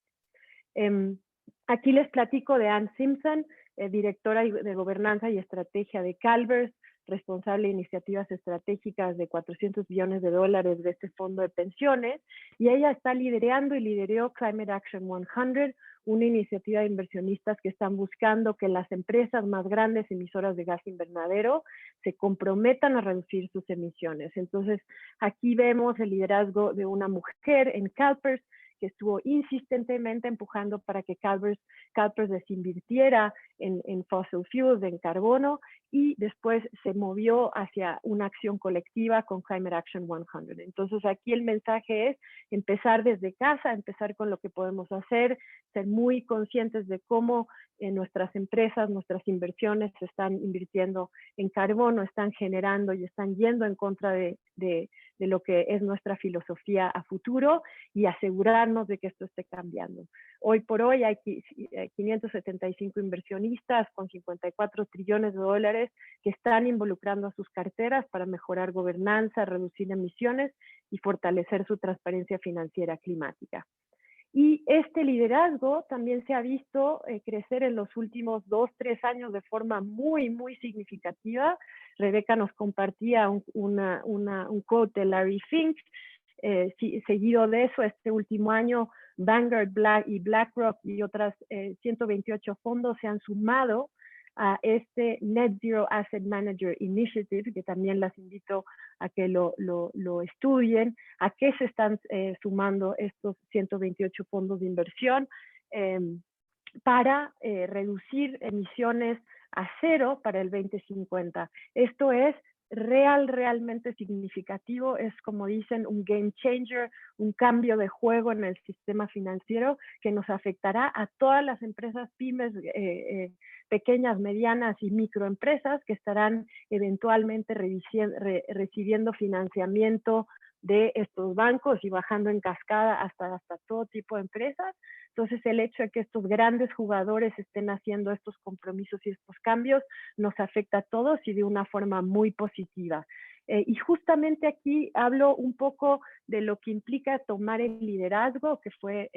Aquí les platico de Ann Simpson, directora de Gobernanza y Estrategia de Calvers, responsable de iniciativas estratégicas de 400 billones de dólares de este fondo de pensiones, y ella está liderando y lideró Climate Action 100, una iniciativa de inversionistas que están buscando que las empresas más grandes emisoras de gas invernadero se comprometan a reducir sus emisiones. Entonces, aquí vemos el liderazgo de una mujer en CalPERS, que estuvo insistentemente empujando para que CalPERS desinvirtiera en fossil fuels, en carbono, y después se movió hacia una acción colectiva con Climate Action 100. Entonces aquí el mensaje es empezar desde casa, empezar con lo que podemos hacer, ser muy conscientes de cómo nuestras empresas, nuestras inversiones se están invirtiendo en carbono, están generando y están yendo en contra de lo que es nuestra filosofía a futuro, y asegurarnos de que esto esté cambiando. Hoy por hoy hay 575 inversionistas con 54 trillones de dólares que están involucrando a sus carteras para mejorar gobernanza, reducir emisiones y fortalecer su transparencia financiera climática. Y este liderazgo también se ha visto crecer en los últimos 2-3 años de forma muy, muy significativa. Rebeca nos compartía un quote de Larry Fink. Seguido de eso, este último año, Vanguard, BlackRock y otras 128 fondos se han sumado a este Net Zero Asset Manager Initiative, que también las invito a que lo estudien. ¿A qué se están sumando estos 128 fondos de inversión? Para reducir emisiones a cero para el 2050. Esto es realmente significativo, es, como dicen, un game changer, un cambio de juego en el sistema financiero que nos afectará a todas las empresas pymes, pequeñas, medianas y microempresas que estarán eventualmente recibiendo financiamiento de estos bancos y bajando en cascada hasta todo tipo de empresas. Entonces, el hecho de que estos grandes jugadores estén haciendo estos compromisos y estos cambios nos afecta a todos y de una forma muy positiva. Y justamente aquí hablo un poco de lo que implica tomar el liderazgo, que fue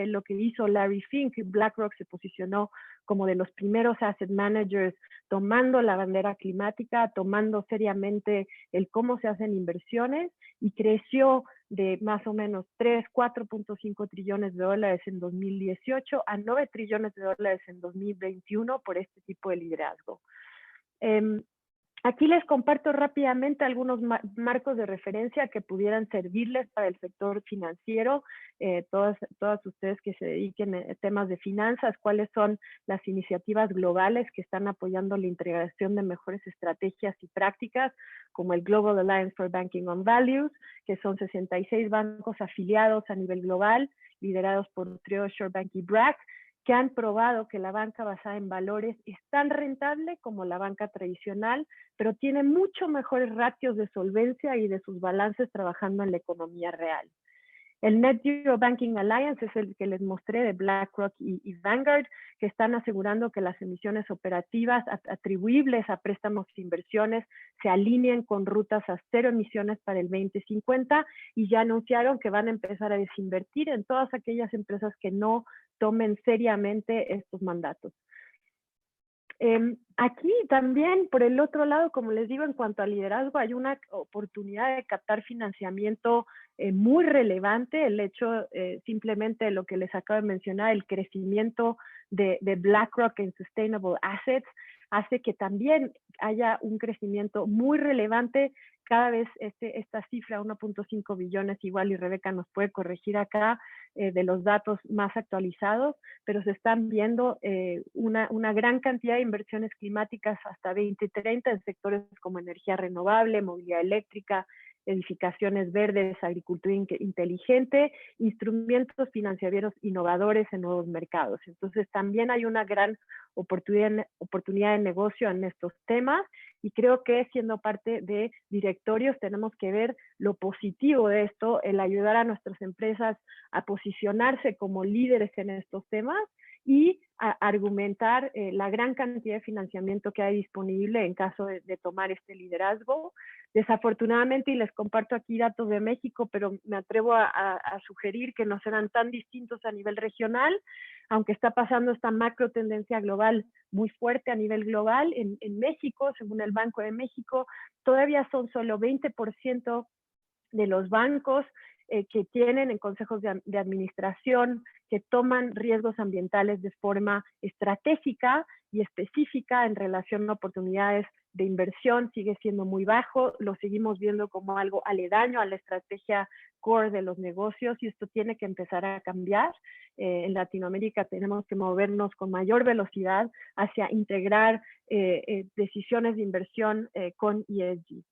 lo que hizo Larry Fink. BlackRock se posicionó como de los primeros asset managers tomando la bandera climática, tomando seriamente el cómo se hacen inversiones, y creció de más o menos 4.5 trillones de dólares en 2018 a 9 trillones de dólares en 2021 por este tipo de liderazgo. Aquí les comparto rápidamente algunos marcos de referencia que pudieran servirles para el sector financiero, todas ustedes que se dediquen a temas de finanzas, cuáles son las iniciativas globales que están apoyando la integración de mejores estrategias y prácticas, como el Global Alliance for Banking on Values, que son 66 bancos afiliados a nivel global, liderados por Treasure Bank y BRAC, que han probado que la banca basada en valores es tan rentable como la banca tradicional, pero tiene mucho mejores ratios de solvencia y de sus balances trabajando en la economía real. El Net Zero Banking Alliance es el que les mostré de BlackRock y Vanguard, que están asegurando que las emisiones operativas atribuibles a préstamos e inversiones se alineen con rutas a cero emisiones para el 2050, y ya anunciaron que van a empezar a desinvertir en todas aquellas empresas que no tomen seriamente estos mandatos. Aquí también, por el otro lado, como les digo, en cuanto al liderazgo, hay una oportunidad de captar financiamiento muy relevante. El hecho simplemente de lo que les acabo de mencionar, el crecimiento de BlackRock en Sustainable Assets, hace que también haya un crecimiento muy relevante. Cada vez esta cifra, 1.5 billones, igual, y Rebeca nos puede corregir acá, de los datos más actualizados, pero se están viendo una gran cantidad de inversiones climáticas hasta 2030 en sectores como energía renovable, movilidad eléctrica, edificaciones verdes, agricultura inteligente, instrumentos financieros innovadores en nuevos mercados. Entonces también hay una gran oportunidad de negocio en estos temas, y creo que siendo parte de directorios tenemos que ver lo positivo de esto, el ayudar a nuestras empresas a posicionarse como líderes en estos temas y a argumentar la gran cantidad de financiamiento que hay disponible en caso de tomar este liderazgo. Desafortunadamente, y les comparto aquí datos de México, pero me atrevo a sugerir que no serán tan distintos a nivel regional, aunque está pasando esta macro tendencia global muy fuerte a nivel global. En México, según el Banco de México, todavía son solo 20% de los bancos que tienen en consejos de administración que toman riesgos ambientales de forma estratégica y específica en relación a oportunidades de inversión sigue siendo muy bajo, lo seguimos viendo como algo aledaño a la estrategia core de los negocios y esto tiene que empezar a cambiar. En Latinoamérica tenemos que movernos con mayor velocidad hacia integrar decisiones de inversión con ESG.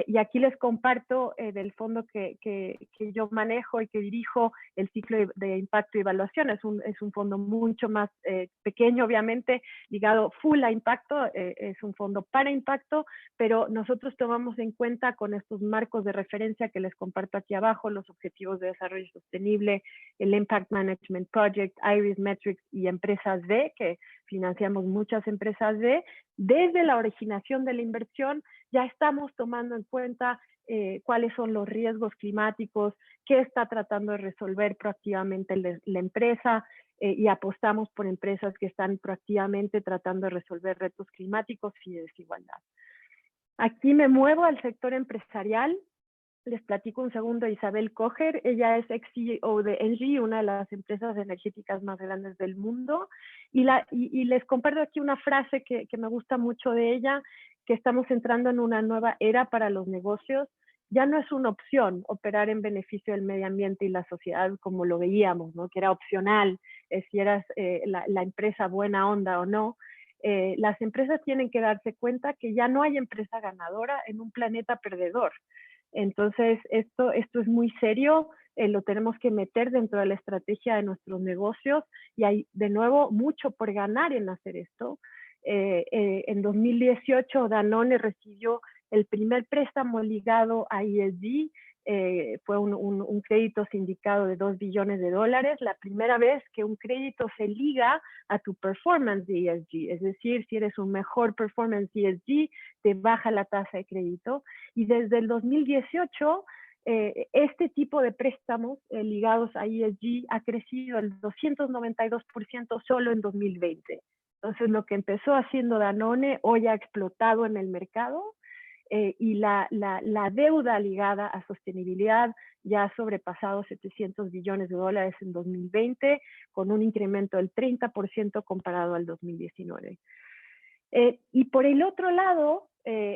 Y aquí les comparto del fondo que yo manejo y que dirijo, el ciclo de impacto y evaluación. Es un fondo mucho más pequeño, obviamente, ligado full a impacto. Es un fondo para impacto, pero nosotros tomamos en cuenta con estos marcos de referencia que les comparto aquí abajo, los Objetivos de Desarrollo Sostenible, el Impact Management Project, IRIS Metrics y Empresas D, que financiamos muchas empresas D. Desde la originación de la inversión ya estamos tomando en cuenta cuáles son los riesgos climáticos, qué está tratando de resolver proactivamente la empresa y apostamos por empresas que están proactivamente tratando de resolver retos climáticos y de desigualdad. Aquí me muevo al sector empresarial. Les platico un segundo a Isabel Kocher. Ella es ex-CEO de Engie, una de las empresas energéticas más grandes del mundo. Y les comparto aquí una frase que me gusta mucho de ella, que estamos entrando en una nueva era para los negocios. Ya no es una opción operar en beneficio del medio ambiente y la sociedad como lo veíamos, ¿no? Que era opcional, si eras la empresa buena onda o no. Las empresas tienen que darse cuenta que ya no hay empresa ganadora en un planeta perdedor. Entonces, esto es muy serio, lo tenemos que meter dentro de la estrategia de nuestros negocios y hay, de nuevo, mucho por ganar en hacer esto. En 2018, Danone recibió el primer préstamo ligado a ESG, fue un crédito sindicado de $2 billones, la primera vez que un crédito se liga a tu performance de ESG, es decir, si eres un mejor performance de ESG, te baja la tasa de crédito. Y desde el 2018, este tipo de préstamos ligados a ESG ha crecido el 292% solo en 2020. Entonces, lo que empezó haciendo Danone hoy ha explotado en el mercado y la deuda ligada a sostenibilidad ya ha sobrepasado $700 billones en 2020, con un incremento del 30% comparado al 2019. Y por el otro lado,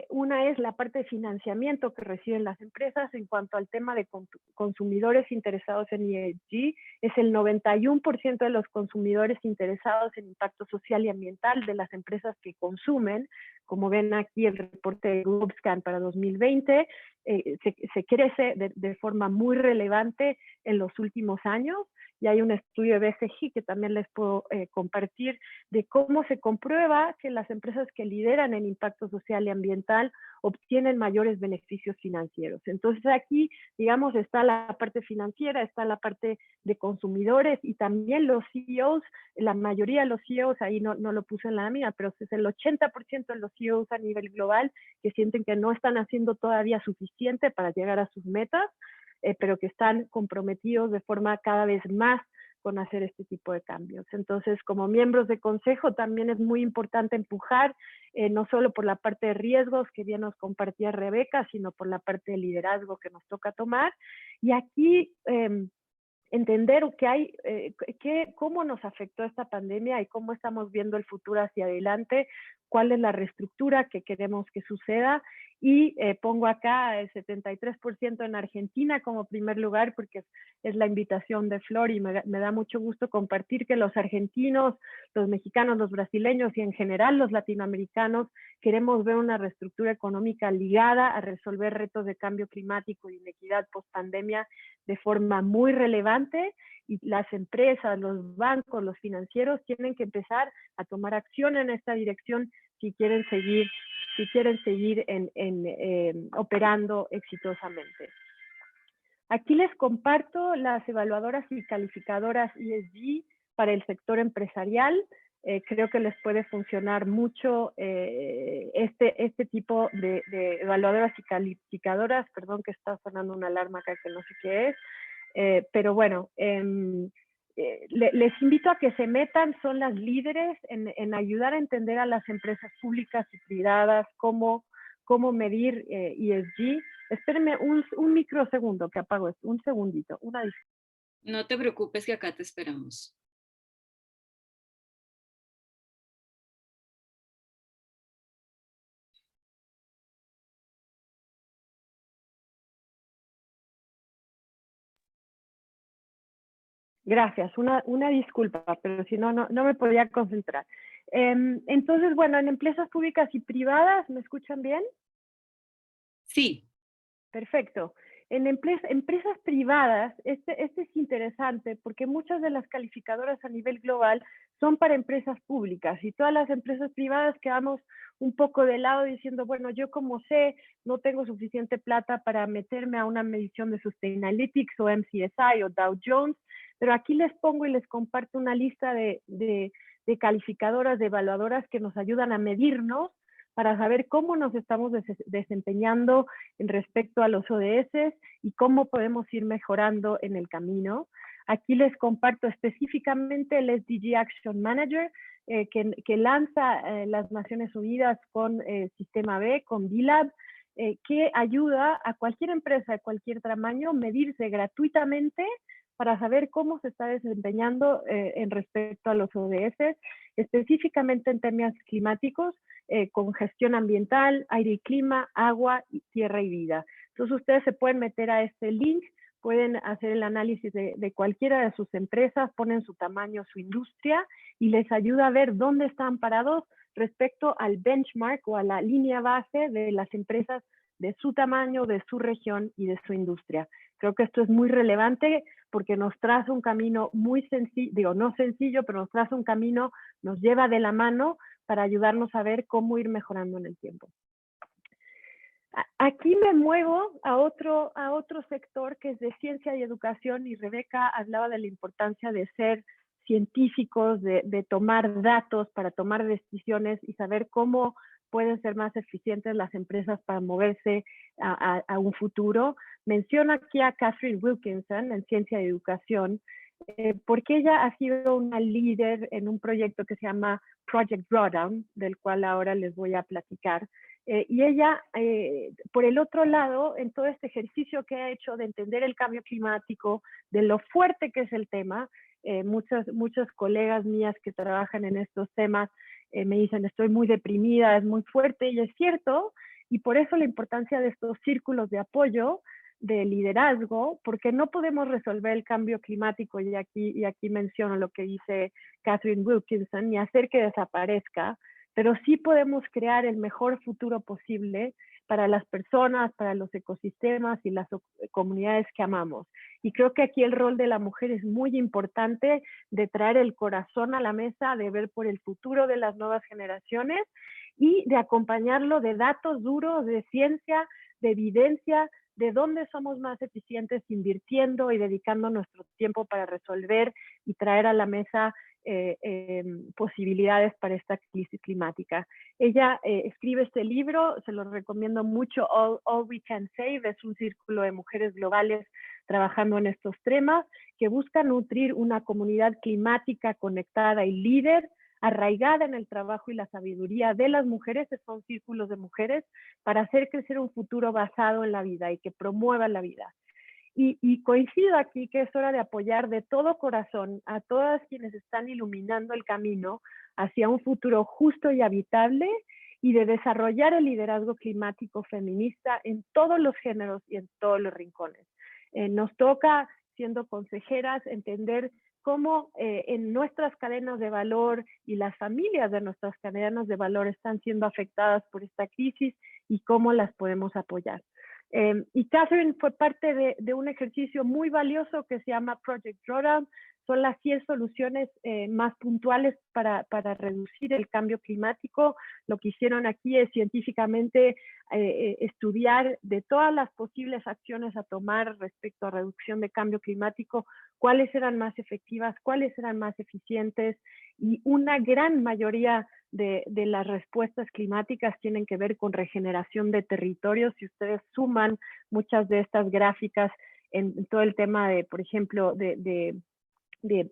una es la parte de financiamiento que reciben las empresas en cuanto al tema de consumidores interesados en ESG. Es el 91% de los consumidores interesados en impacto social y ambiental de las empresas que consumen. Como ven aquí el reporte de GlobeScan para 2020, se crece de forma muy relevante en los últimos años. Y hay un estudio de BCG que también les puedo compartir de cómo se comprueba que las empresas que lideran en impacto social y ambiental obtienen mayores beneficios financieros. Entonces aquí, digamos, está la parte financiera, está la parte de consumidores y también los CEOs, la mayoría de los CEOs, ahí no lo puse en la mía, pero es el 80% de los CEOs a nivel global que sienten que no están haciendo todavía suficiente para llegar a sus metas, pero que están comprometidos de forma cada vez más con hacer este tipo de cambios. Entonces, como miembros de consejo, también es muy importante empujar, no solo por la parte de riesgos que bien nos compartía Rebeca, sino por la parte de liderazgo que nos toca tomar. Y aquí entender que hay, cómo nos afectó esta pandemia y cómo estamos viendo el futuro hacia adelante, cuál es la reestructura que queremos que suceda. Y pongo acá el 73% en Argentina como primer lugar porque es la invitación de Flor y me da mucho gusto compartir que los argentinos, los mexicanos, los brasileños y en general los latinoamericanos queremos ver una reestructura económica ligada a resolver retos de cambio climático y inequidad post-pandemia de forma muy relevante y las empresas, los bancos, los financieros tienen que empezar a tomar acción en esta dirección si quieren seguir operando exitosamente. Aquí les comparto las evaluadoras y calificadoras ESG para el sector empresarial. Creo que les puede funcionar mucho este tipo de evaluadoras y calificadoras. Perdón que está sonando una alarma acá que no sé qué es. Pero bueno, les invito a que se metan, son las líderes en ayudar a entender a las empresas públicas y privadas cómo medir ESG. Espérenme un microsegundo que apago esto, un segundito, una disculpa. No te preocupes que acá te esperamos. Gracias, una disculpa, pero si no, no me podía concentrar. Entonces, bueno, en empresas públicas y privadas, ¿me escuchan bien? Sí. Perfecto. En empresas privadas, este es interesante porque muchas de las calificadoras a nivel global son para empresas públicas y todas las empresas privadas quedamos un poco de lado diciendo, bueno, yo como sé, no tengo suficiente plata para meterme a una medición de Sustainalytics o MSCI o Dow Jones, pero aquí les pongo y les comparto una lista de calificadoras, de evaluadoras que nos ayudan a medirnos para saber cómo nos estamos desempeñando en respecto a los ODS y cómo podemos ir mejorando en el camino. Aquí les comparto específicamente el SDG Action Manager que lanza las Naciones Unidas con Sistema B, con B-Lab, que ayuda a cualquier empresa de cualquier tamaño a medirse gratuitamente para saber cómo se está desempeñando en respecto a los ODS, específicamente en temas climáticos, con gestión ambiental, aire y clima, agua, tierra y vida. Entonces ustedes se pueden meter a este link, pueden hacer el análisis de cualquiera de sus empresas, ponen su tamaño, su industria y les ayuda a ver dónde están parados respecto al benchmark o a la línea base de las empresas de su tamaño, de su región y de su industria. Creo que esto es muy relevante porque nos traza un camino muy sencillo, digo, no sencillo, pero nos traza un camino, nos lleva de la mano para ayudarnos a ver cómo ir mejorando en el tiempo. Aquí me muevo a otro sector que es de ciencia y educación, y Rebeca hablaba de la importancia de ser científicos, de tomar datos para tomar decisiones y saber cómo pueden ser más eficientes las empresas para moverse a un futuro. Menciono aquí a Catherine Wilkinson en ciencia y educación, porque ella ha sido una líder en un proyecto que se llama Project Drawdown, del cual ahora les voy a platicar. Y ella, por el otro lado, en todo este ejercicio que ha hecho de entender el cambio climático, de lo fuerte que es el tema, muchas colegas mías que trabajan en estos temas me dicen, estoy muy deprimida, es muy fuerte, y es cierto, y por eso la importancia de estos círculos de apoyo, de liderazgo, porque no podemos resolver el cambio climático, y aquí menciono lo que dice Catherine Wilkinson, ni hacer que desaparezca, pero sí podemos crear el mejor futuro posible para las personas, para los ecosistemas y las comunidades que amamos. Y creo que aquí el rol de la mujer es muy importante, de traer el corazón a la mesa, de ver por el futuro de las nuevas generaciones y de acompañarlo de datos duros, de ciencia, de evidencia, de dónde somos más eficientes invirtiendo y dedicando nuestro tiempo para resolver y traer a la mesa posibilidades para esta crisis climática. Ella escribe este libro, se lo recomiendo mucho, All We Can Save, es un círculo de mujeres globales trabajando en estos temas que busca nutrir una comunidad climática conectada y líder, arraigada en el trabajo y la sabiduría de las mujeres, son círculos de mujeres, para hacer crecer un futuro basado en la vida y que promueva la vida. Y coincido aquí que es hora de apoyar de todo corazón a todas quienes están iluminando el camino hacia un futuro justo y habitable, y de desarrollar el liderazgo climático feminista en todos los géneros y en todos los rincones. Nos toca, siendo consejeras, entender cómo en nuestras cadenas de valor y las familias de nuestras cadenas de valor están siendo afectadas por esta crisis y cómo las podemos apoyar. Y Catherine fue parte de un ejercicio muy valioso que se llama Project Drawdown. Son las 10 soluciones más puntuales para reducir el cambio climático. Lo que hicieron aquí es científicamente estudiar de todas las posibles acciones a tomar respecto a reducción de cambio climático, cuáles eran más efectivas, cuáles eran más eficientes, y una gran mayoría de las respuestas climáticas tienen que ver con regeneración de territorios. Si ustedes suman muchas de estas gráficas en todo el tema de, por ejemplo, de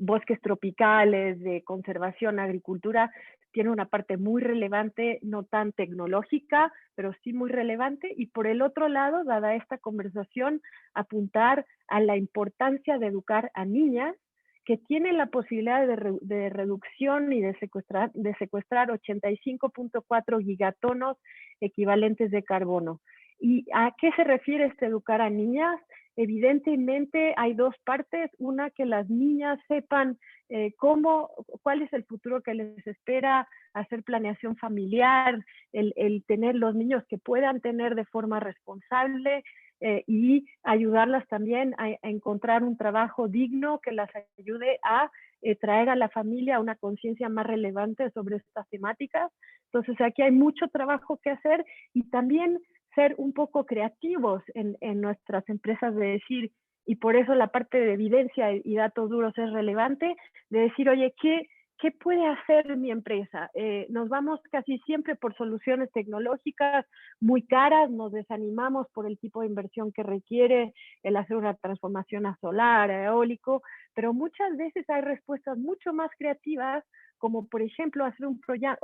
bosques tropicales, de conservación, agricultura, tiene una parte muy relevante, no tan tecnológica, pero sí muy relevante. Y por el otro lado, dada esta conversación, apuntar a la importancia de educar a niñas que tienen la posibilidad de reducción y de secuestrar 85.4 gigatonos equivalentes de carbono. ¿Y a qué se refiere este educar a niñas? Evidentemente hay dos partes, una que las niñas sepan cuál es el futuro que les espera, hacer planeación familiar, el tener los niños que puedan tener de forma responsable, y ayudarlas también a encontrar un trabajo digno que las ayude a traer a la familia una conciencia más relevante sobre estas temáticas. Entonces aquí hay mucho trabajo que hacer y también ser un poco creativos en nuestras empresas de decir, y por eso la parte de evidencia y datos duros es relevante, de decir, oye, ¿qué puede hacer mi empresa? Nos vamos casi siempre por soluciones tecnológicas muy caras, nos desanimamos por el tipo de inversión que requiere el hacer una transformación a solar, a eólico, pero muchas veces hay respuestas mucho más creativas, como por ejemplo hacer un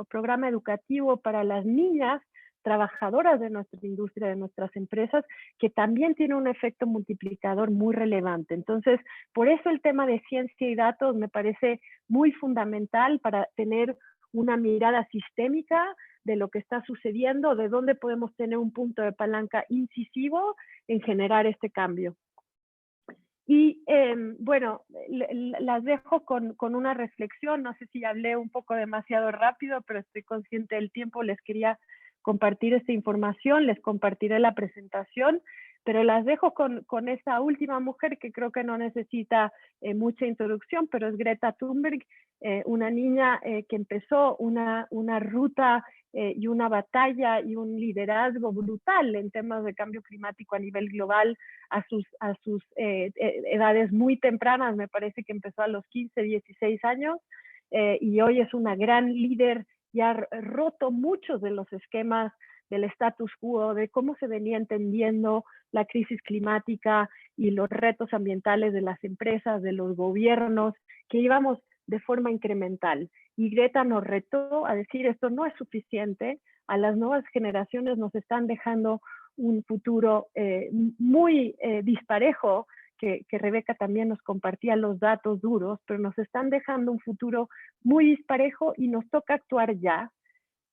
programa educativo para las niñas trabajadoras de nuestra industria, de nuestras empresas, que también tiene un efecto multiplicador muy relevante. Entonces, por eso el tema de ciencia y datos me parece muy fundamental para tener una mirada sistémica de lo que está sucediendo, de dónde podemos tener un punto de palanca incisivo en generar este cambio. Y bueno, las dejo con una reflexión, no sé si hablé un poco demasiado rápido, pero estoy consciente del tiempo, les quería compartir esta información, les compartiré la presentación, pero las dejo con esta última mujer que creo que no necesita mucha introducción, pero es Greta Thunberg, una niña que empezó una ruta y una batalla y un liderazgo brutal en temas de cambio climático a nivel global a sus edades muy tempranas, me parece que empezó a los 15, 16 años, y hoy es una gran líder y ha roto muchos de los esquemas del status quo, de cómo se venía entendiendo la crisis climática y los retos ambientales de las empresas, de los gobiernos, que íbamos de forma incremental. Y Greta nos retó a decir, esto no es suficiente, a las nuevas generaciones nos están dejando un futuro muy disparejo, que Rebeca también nos compartía los datos duros, pero nos están dejando un futuro muy disparejo y nos toca actuar ya.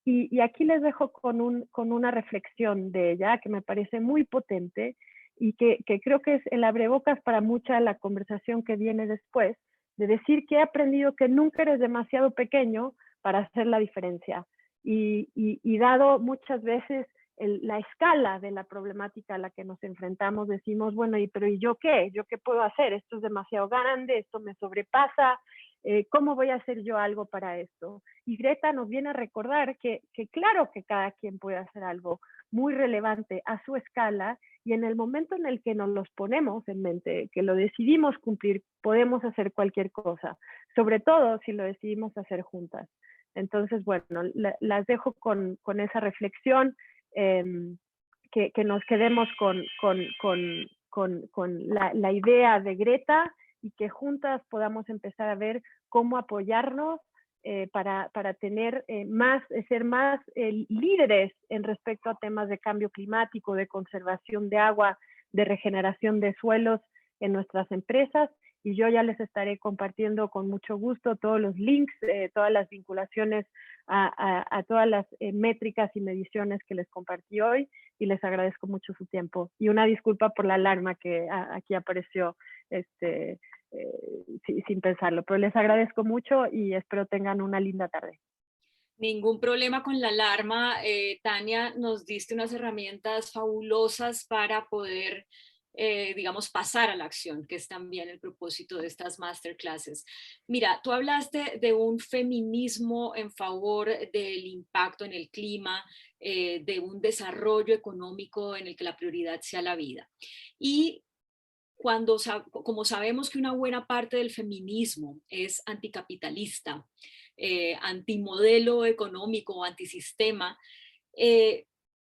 Y aquí les dejo con una reflexión de ella que me parece muy potente y que creo que es el abrebocas para mucha de la conversación que viene después, de decir que he aprendido que nunca eres demasiado pequeño para hacer la diferencia. Y dado muchas veces la escala de la problemática a la que nos enfrentamos, decimos, bueno, pero ¿y yo qué? ¿Yo qué puedo hacer? Esto es demasiado grande, esto me sobrepasa, ¿cómo voy a hacer yo algo para esto? Y Greta nos viene a recordar que claro que cada quien puede hacer algo muy relevante a su escala, y en el momento en el que nos los ponemos en mente, que lo decidimos cumplir, podemos hacer cualquier cosa, sobre todo si lo decidimos hacer juntas. Entonces, bueno, las dejo con esa reflexión, que nos quedemos con la idea de Greta y que juntas podamos empezar a ver cómo apoyarnos para ser más líderes en respecto a temas de cambio climático, de conservación de agua, de regeneración de suelos en nuestras empresas. Y yo ya les estaré compartiendo con mucho gusto todos los links, todas las vinculaciones a todas las métricas y mediciones que les compartí hoy, y les agradezco mucho su tiempo. Y una disculpa por la alarma que aquí apareció sin pensarlo, pero les agradezco mucho y espero tengan una linda tarde. Ningún problema con la alarma. Tania, nos diste unas herramientas fabulosas para poder, digamos, pasar a la acción, que es también el propósito de estas masterclasses. Mira, tú hablaste de un feminismo en favor del impacto en el clima, de un desarrollo económico en el que la prioridad sea la vida. Y como sabemos que una buena parte del feminismo es anticapitalista, antimodelo económico, antisistema,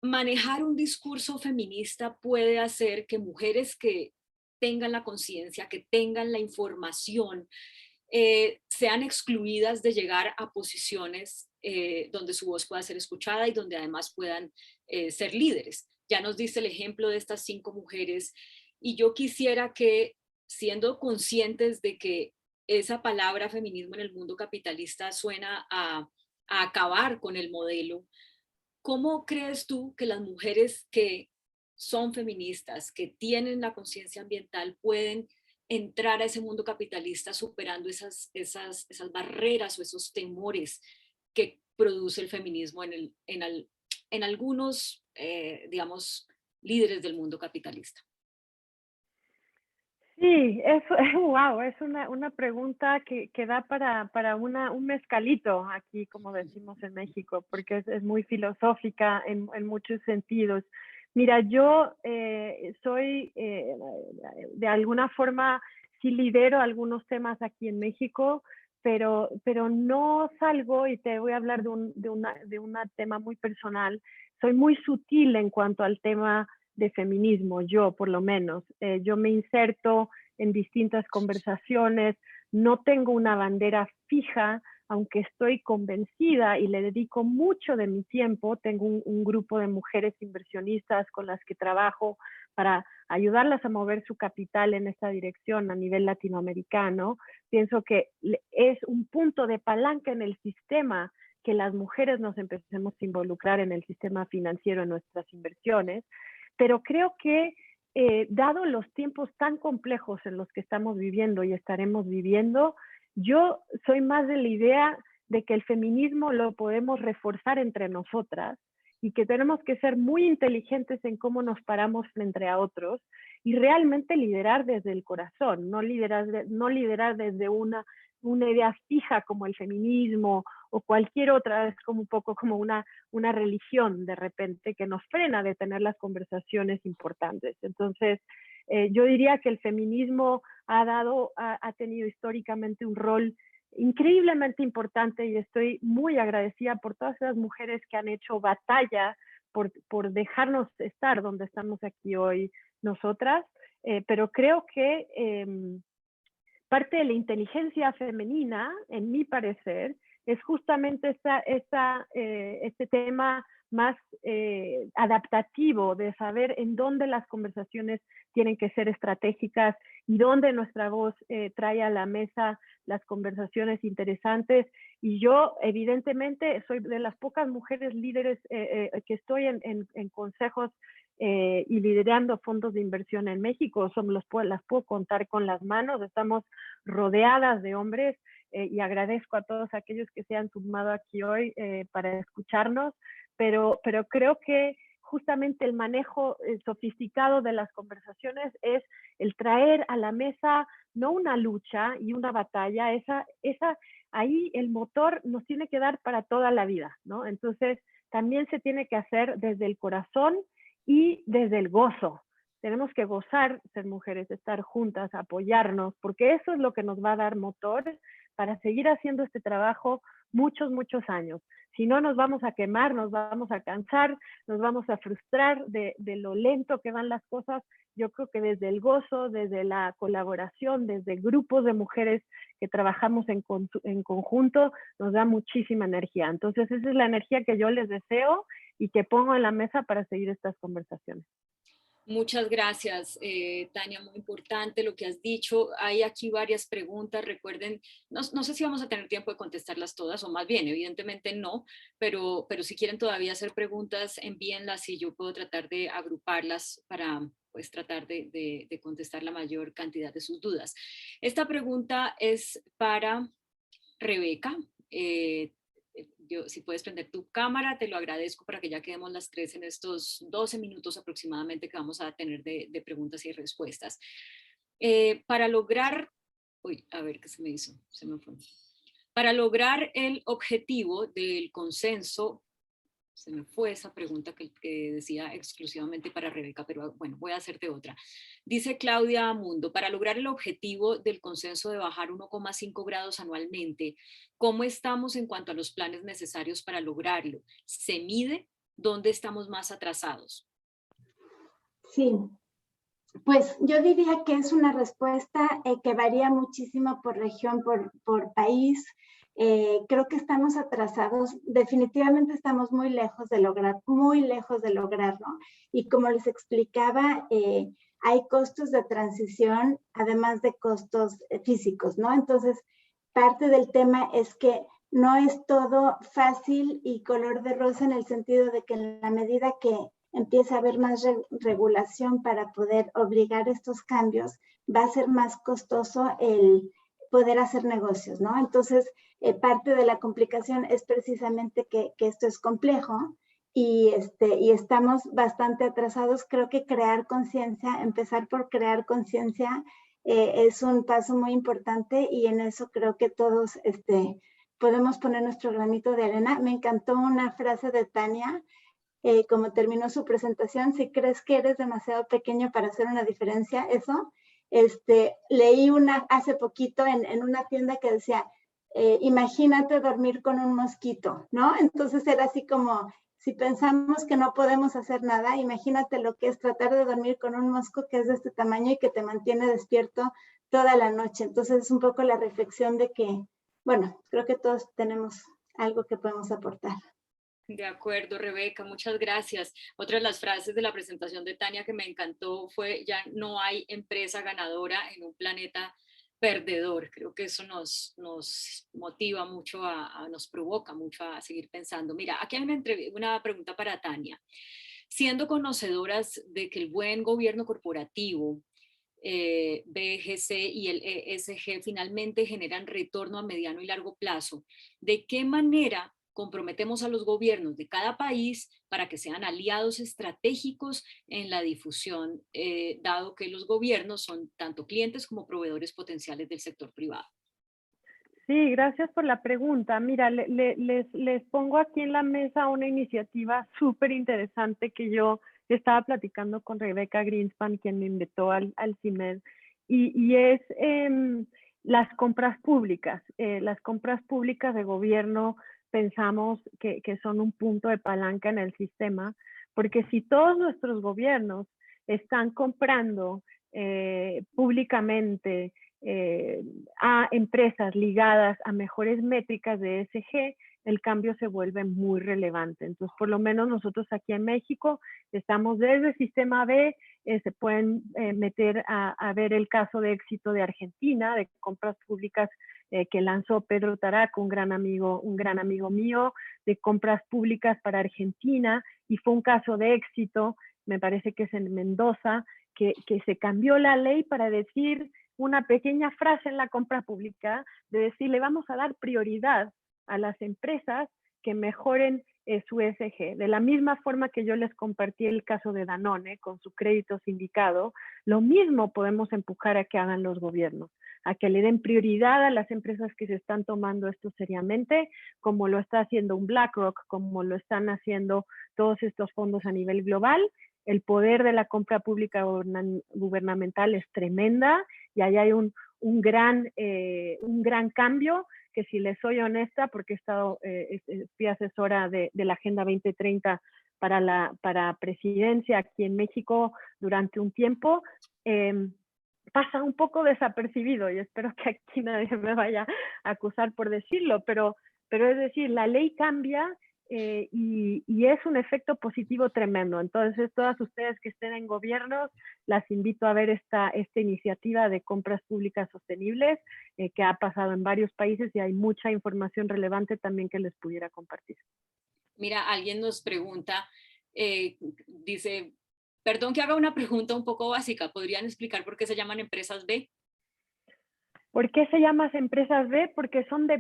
manejar un discurso feminista puede hacer que mujeres que tengan la conciencia, que tengan la información, sean excluidas de llegar a posiciones donde su voz pueda ser escuchada y donde además puedan ser líderes. Ya nos diste el ejemplo de estas 5 mujeres y yo quisiera que, siendo conscientes de que esa palabra feminismo en el mundo capitalista suena a acabar con el modelo, ¿cómo crees tú que las mujeres que son feministas, que tienen la conciencia ambiental, pueden entrar a ese mundo capitalista superando esas barreras o esos temores que produce el feminismo en algunos, digamos, líderes del mundo capitalista? Sí, eso, wow, es una pregunta que da para un mezcalito aquí, como decimos en México, porque es muy filosófica en muchos sentidos. Mira, yo soy, de alguna forma, sí lidero algunos temas aquí en México, pero no salgo, y te voy a hablar de un tema muy personal. Soy muy sutil en cuanto al tema de feminismo, yo por lo menos. Yo me inserto en distintas conversaciones, no tengo una bandera fija, aunque estoy convencida y le dedico mucho de mi tiempo. Tengo un grupo de mujeres inversionistas con las que trabajo para ayudarlas a mover su capital en esta dirección a nivel latinoamericano. Pienso que es un punto de palanca en el sistema que las mujeres nos empecemos a involucrar en el sistema financiero en nuestras inversiones, pero creo que dado los tiempos tan complejos en los que estamos viviendo y estaremos viviendo, yo soy más de la idea de que el feminismo lo podemos reforzar entre nosotras y que tenemos que ser muy inteligentes en cómo nos paramos frente a otros y realmente liderar desde el corazón, no liderar desde una idea fija como el feminismo o cualquier otra. Es como un poco como una religión de repente que nos frena de tener las conversaciones importantes. Entonces, yo diría que el feminismo ha tenido históricamente un rol increíblemente importante y estoy muy agradecida por todas las mujeres que han hecho batalla por dejarnos estar donde estamos aquí hoy nosotras, pero creo que parte de la inteligencia femenina, en mi parecer, es justamente este tema más adaptativo de saber en dónde las conversaciones tienen que ser estratégicas y dónde nuestra voz trae a la mesa las conversaciones interesantes. Y yo, evidentemente, soy de las pocas mujeres líderes que estoy en consejos y liderando fondos de inversión en México. Las puedo contar con las manos. Estamos rodeadas de hombres y agradezco a todos aquellos que se han sumado aquí hoy para escucharnos, pero creo que justamente el manejo sofisticado de las conversaciones es el traer a la mesa no una lucha y una batalla, ahí el motor nos tiene que dar para toda la vida, ¿no? Entonces también se tiene que hacer desde el corazón y desde el gozo. Tenemos que gozar ser mujeres, estar juntas, apoyarnos, porque eso es lo que nos va a dar motor para seguir haciendo este trabajo muchos, muchos años. Si no, nos vamos a quemar, nos vamos a cansar, nos vamos a frustrar de lo lento que van las cosas. Yo creo que desde el gozo, desde la colaboración, desde grupos de mujeres que trabajamos en conjunto, nos da muchísima energía. Entonces, esa es la energía que yo les deseo y que pongo en la mesa para seguir estas conversaciones. Muchas gracias, Tania, muy importante lo que has dicho. Hay aquí varias preguntas, recuerden, no sé si vamos a tener tiempo de contestarlas todas, o más bien, evidentemente no, pero si quieren todavía hacer preguntas, envíenlas y yo puedo tratar de agruparlas para pues tratar de contestar la mayor cantidad de sus dudas. Esta pregunta es para Rebeca. Si puedes prender tu cámara, te lo agradezco para que ya quedemos las 3 en estos 12 minutos aproximadamente que vamos a tener de preguntas y respuestas. Para lograr, a ver qué se me hizo, se me fue. Para lograr el objetivo del consenso, se me fue esa pregunta que decía exclusivamente para Rebeca, pero bueno, voy a hacerte otra. Dice Claudia Amundo, para lograr el objetivo del consenso de bajar 1,5 grados anualmente, ¿cómo estamos en cuanto a los planes necesarios para lograrlo? ¿Se mide dónde estamos más atrasados? Sí, Pues yo diría que es una respuesta que varía muchísimo por región, por país. Creo que estamos atrasados, definitivamente estamos muy lejos de lograrlo. Y como les explicaba, hay costos de transición, además de costos físicos, ¿no? Entonces, parte del tema es que no es todo fácil y color de rosa en el sentido de que en la medida que empieza a haber más regulación para poder obligar estos cambios, va a ser más costoso el poder hacer negocios, ¿no? Entonces, parte de la complicación es precisamente que esto es complejo y estamos bastante atrasados. Creo que crear conciencia, empezar por crear conciencia, es un paso muy importante y en eso creo que todos podemos poner nuestro granito de arena. Me encantó una frase de Tania, como terminó su presentación: si crees que eres demasiado pequeño para hacer una diferencia, eso. Leí una hace poquito en una tienda que decía, imagínate dormir con un mosquito, ¿no? Entonces era así como, si pensamos que no podemos hacer nada, imagínate lo que es tratar de dormir con un mosco que es de este tamaño y que te mantiene despierto toda la noche. Entonces es un poco la reflexión de que, bueno, creo que todos tenemos algo que podemos aportar. De acuerdo, Rebeca, muchas gracias. Otra de las frases de la presentación de Tania que me encantó fue: ya no hay empresa ganadora en un planeta perdedor. Creo que eso nos motiva mucho, nos provoca mucho a seguir pensando. Mira, aquí hay una pregunta para Tania. Siendo conocedoras de que el buen gobierno corporativo, BGC y el ESG finalmente generan retorno a mediano y largo plazo, ¿de qué manera comprometemos a los gobiernos de cada país para que sean aliados estratégicos en la difusión, dado que los gobiernos son tanto clientes como proveedores potenciales del sector privado? Sí, gracias por la pregunta. Mira, les pongo aquí en la mesa una iniciativa súper interesante que yo estaba platicando con Rebeca Greenspan, quien me invitó al CIMED, y es las compras públicas. Las compras públicas de gobierno pensamos que son un punto de palanca en el sistema, porque si todos nuestros gobiernos están comprando públicamente a empresas ligadas a mejores métricas de ESG, el cambio se vuelve muy relevante. Entonces, por lo menos nosotros aquí en México estamos desde el sistema B, se pueden meter a ver el caso de éxito de Argentina, de compras públicas que lanzó Pedro Tarac, un gran amigo mío, de compras públicas para Argentina, y fue un caso de éxito, me parece que es en Mendoza, que se cambió la ley para decir una pequeña frase en la compra pública, de decir, le vamos a dar prioridad a las empresas que mejoren su ESG. De la misma forma que yo les compartí el caso de Danone con su crédito sindicado, lo mismo podemos empujar a que hagan los gobiernos, a que le den prioridad a las empresas que se están tomando esto seriamente, como lo está haciendo un BlackRock, como lo están haciendo todos estos fondos a nivel global. El poder de la compra pública gubernamental es tremenda y ahí hay un gran cambio que, si les soy honesta, porque fui asesora de la Agenda 2030 para presidencia aquí en México durante un tiempo, pasa un poco desapercibido, y espero que aquí nadie me vaya a acusar por decirlo, pero es decir, la ley cambia y es un efecto positivo tremendo. Entonces, todas ustedes que estén en gobiernos, las invito a ver esta iniciativa de compras públicas sostenibles que ha pasado en varios países, y hay mucha información relevante también que les pudiera compartir. Mira, alguien nos pregunta, dice, perdón que haga una pregunta un poco básica, ¿podrían explicar por qué se llaman empresas B? ¿Por qué se llaman empresas B? Porque son de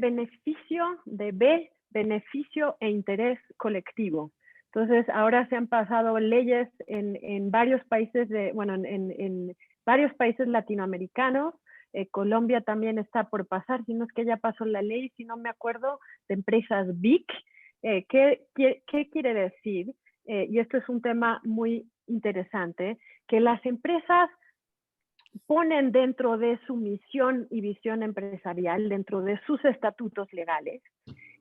beneficio e interés colectivo. Entonces, ahora se han pasado leyes en varios países, en varios países latinoamericanos. Colombia también está por pasar, si no es que ya pasó la ley, si no me acuerdo, de empresas BIC. ¿Qué quiere decir? Y esto es un tema muy interesante, que las empresas ponen dentro de su misión y visión empresarial, dentro de sus estatutos legales,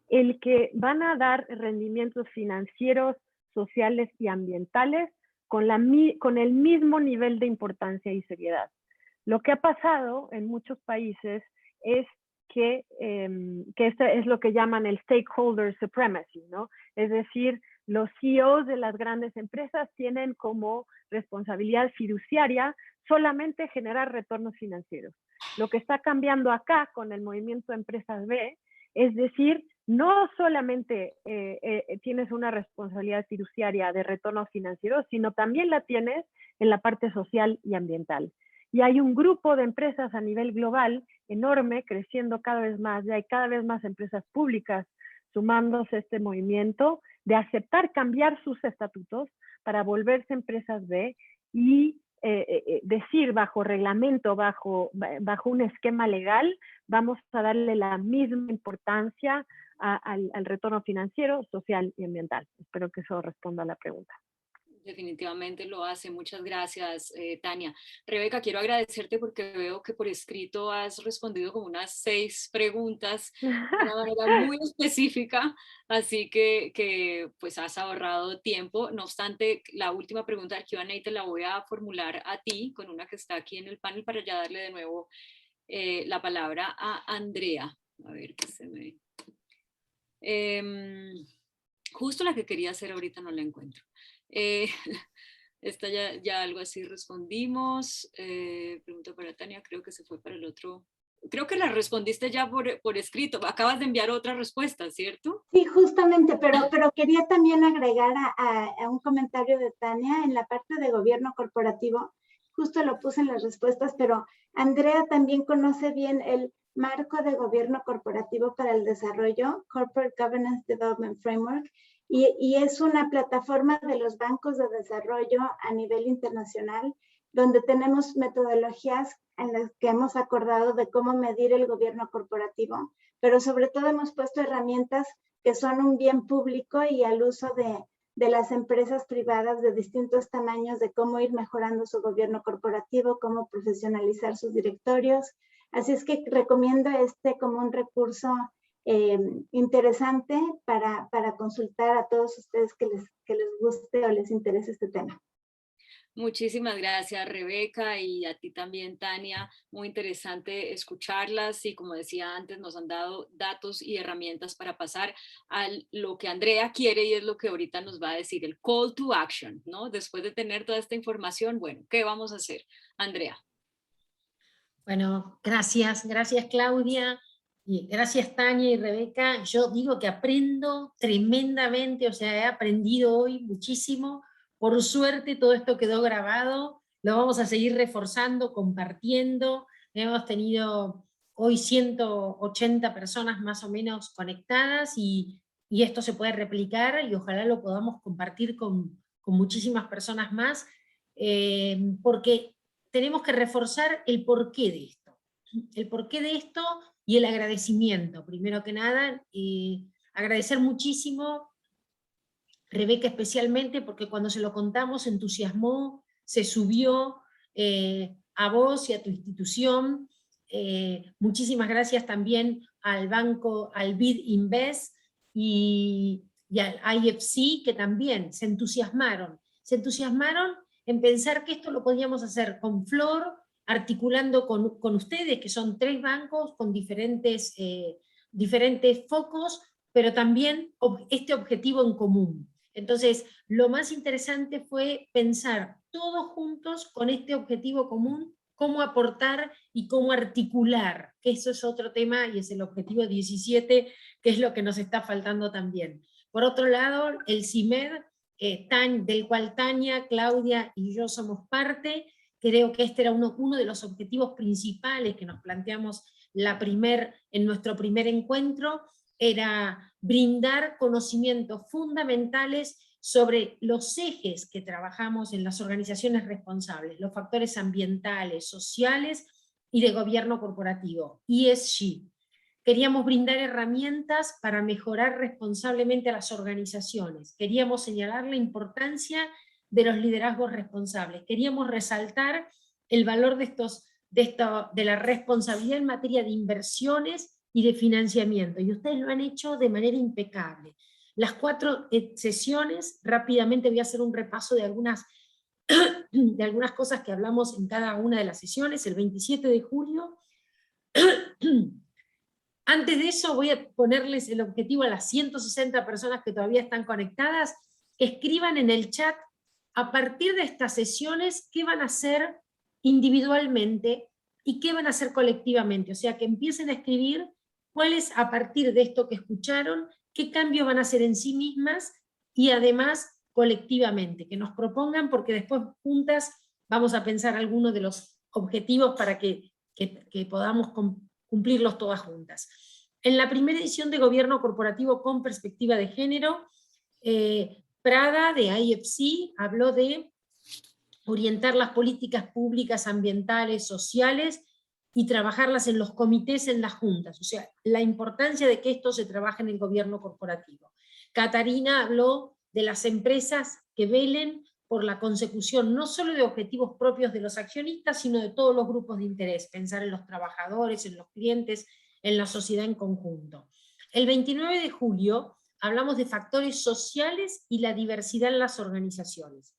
el que van a dar rendimientos financieros, sociales y ambientales con el mismo nivel de importancia y seriedad. Lo que ha pasado en muchos países es que este es lo que llaman el stakeholder supremacy, ¿no? Es decir, los CEOs de las grandes empresas tienen como responsabilidad fiduciaria solamente generar retornos financieros. Lo que está cambiando acá con el movimiento Empresas B, es decir, no solamente tienes una responsabilidad fiduciaria de retornos financieros, sino también la tienes en la parte social y ambiental. Y hay un grupo de empresas a nivel global enorme, creciendo cada vez más, y hay cada vez más empresas públicas sumándose a este movimiento de aceptar cambiar sus estatutos para volverse empresas B y decir bajo reglamento, bajo un esquema legal, vamos a darle la misma importancia al retorno financiero, social y ambiental. Espero que eso responda a la pregunta. Definitivamente lo hace. Muchas gracias, Tania. Rebeca, quiero agradecerte porque veo que por escrito has respondido como unas 6 preguntas de una manera muy específica, así que pues has ahorrado tiempo. No obstante, la última pregunta del Q&A te la voy a formular a ti, con una que está aquí en el panel, para ya darle de nuevo la palabra a Andrea. A ver qué se me... justo la que quería hacer ahorita no la encuentro. Esta ya algo así respondimos. Pregunta para Tania, creo que se fue para el otro. Creo que la respondiste ya por escrito. Acabas de enviar otra respuesta, ¿cierto? Sí, justamente, pero quería también agregar a un comentario de Tania en la parte de gobierno corporativo. Justo lo puse en las respuestas, pero Andrea también conoce bien el marco de gobierno corporativo para el desarrollo, Corporate Governance Development Framework, y es una plataforma de los bancos de desarrollo a nivel internacional, donde tenemos metodologías en las que hemos acordado de cómo medir el gobierno corporativo, pero sobre todo hemos puesto herramientas que son un bien público y al uso de las empresas privadas de distintos tamaños, de cómo ir mejorando su gobierno corporativo, cómo profesionalizar sus directorios. Así es que recomiendo como un recurso interesante para consultar a todos ustedes que les guste o les interese este tema. Muchísimas gracias, Rebeca, y a ti también, Tania. Muy interesante escucharlas y, como decía antes, nos han dado datos y herramientas para pasar a lo que Andrea quiere, y es lo que ahorita nos va a decir, el call to action, ¿no? Después de tener toda esta información, bueno, ¿qué vamos a hacer? Andrea. Bueno, gracias Claudia, y gracias Tania y Rebeca. Yo digo que aprendo tremendamente, o sea, he aprendido hoy muchísimo. Por suerte todo esto quedó grabado, lo vamos a seguir reforzando, compartiendo. Hemos tenido hoy 180 personas más o menos conectadas, y esto se puede replicar y ojalá lo podamos compartir con muchísimas personas más, porque tenemos que reforzar el porqué de esto. El porqué de esto y el agradecimiento. Primero que nada, agradecer muchísimo, Rebeca especialmente, porque cuando se lo contamos se entusiasmó, se subió a vos y a tu institución. Muchísimas gracias también al banco, al BID Invest y al IFC, que también se entusiasmaron en pensar que esto lo podíamos hacer con Flor, articulando con ustedes, que son 3 bancos con diferentes focos, pero también este objetivo en común. Entonces, lo más interesante fue pensar todos juntos con este objetivo común, cómo aportar y cómo articular, que eso es otro tema y es el objetivo 17, que es lo que nos está faltando también. Por otro lado, el CIMED, del cual Tania, Claudia y yo somos parte. Creo que este era uno de los objetivos principales que nos planteamos en nuestro primer encuentro, era brindar conocimientos fundamentales sobre los ejes que trabajamos en las organizaciones responsables, los factores ambientales, sociales y de gobierno corporativo, ESG. Queríamos brindar herramientas para mejorar responsablemente a las organizaciones. Queríamos señalar la importancia de los liderazgos responsables. Queríamos resaltar el valor de la responsabilidad en materia de inversiones y de financiamiento. Y ustedes lo han hecho de manera impecable. Las 4 sesiones, rápidamente voy a hacer un repaso de algunas de algunas cosas que hablamos en cada una de las sesiones. El 27 de julio, antes de eso voy a ponerles el objetivo a las 160 personas que todavía están conectadas, escriban en el chat a partir de estas sesiones qué van a hacer individualmente y qué van a hacer colectivamente, o sea que empiecen a escribir cuáles a partir de esto que escucharon, qué cambios van a hacer en sí mismas y además colectivamente, que nos propongan, porque después juntas vamos a pensar algunos de los objetivos para que podamos cumplirlos todas juntas. En la primera edición de Gobierno Corporativo con Perspectiva de Género, Prada de IFC habló de orientar las políticas públicas ambientales, sociales, y trabajarlas en los comités, en las juntas, o sea, la importancia de que esto se trabaje en el gobierno corporativo. Catarina habló de las empresas que velen por la consecución no solo de objetivos propios de los accionistas, sino de todos los grupos de interés, pensar en los trabajadores, en los clientes, en la sociedad en conjunto. El 29 de julio hablamos de factores sociales y la diversidad en las organizaciones.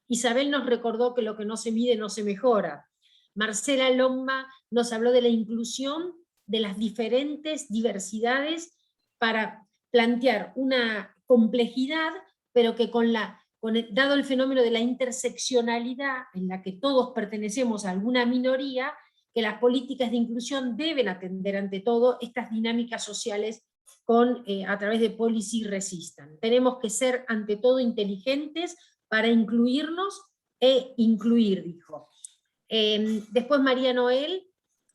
Isabel nos recordó que lo que no se mide no se mejora. Marcela Lomba nos habló de la inclusión de las diferentes diversidades para plantear una complejidad, pero que dado el fenómeno de la interseccionalidad, en la que todos pertenecemos a alguna minoría, que las políticas de inclusión deben atender ante todo estas dinámicas sociales a través de Policy Resistance. Tenemos que ser ante todo inteligentes para incluirnos e incluir, dijo. Después María Noel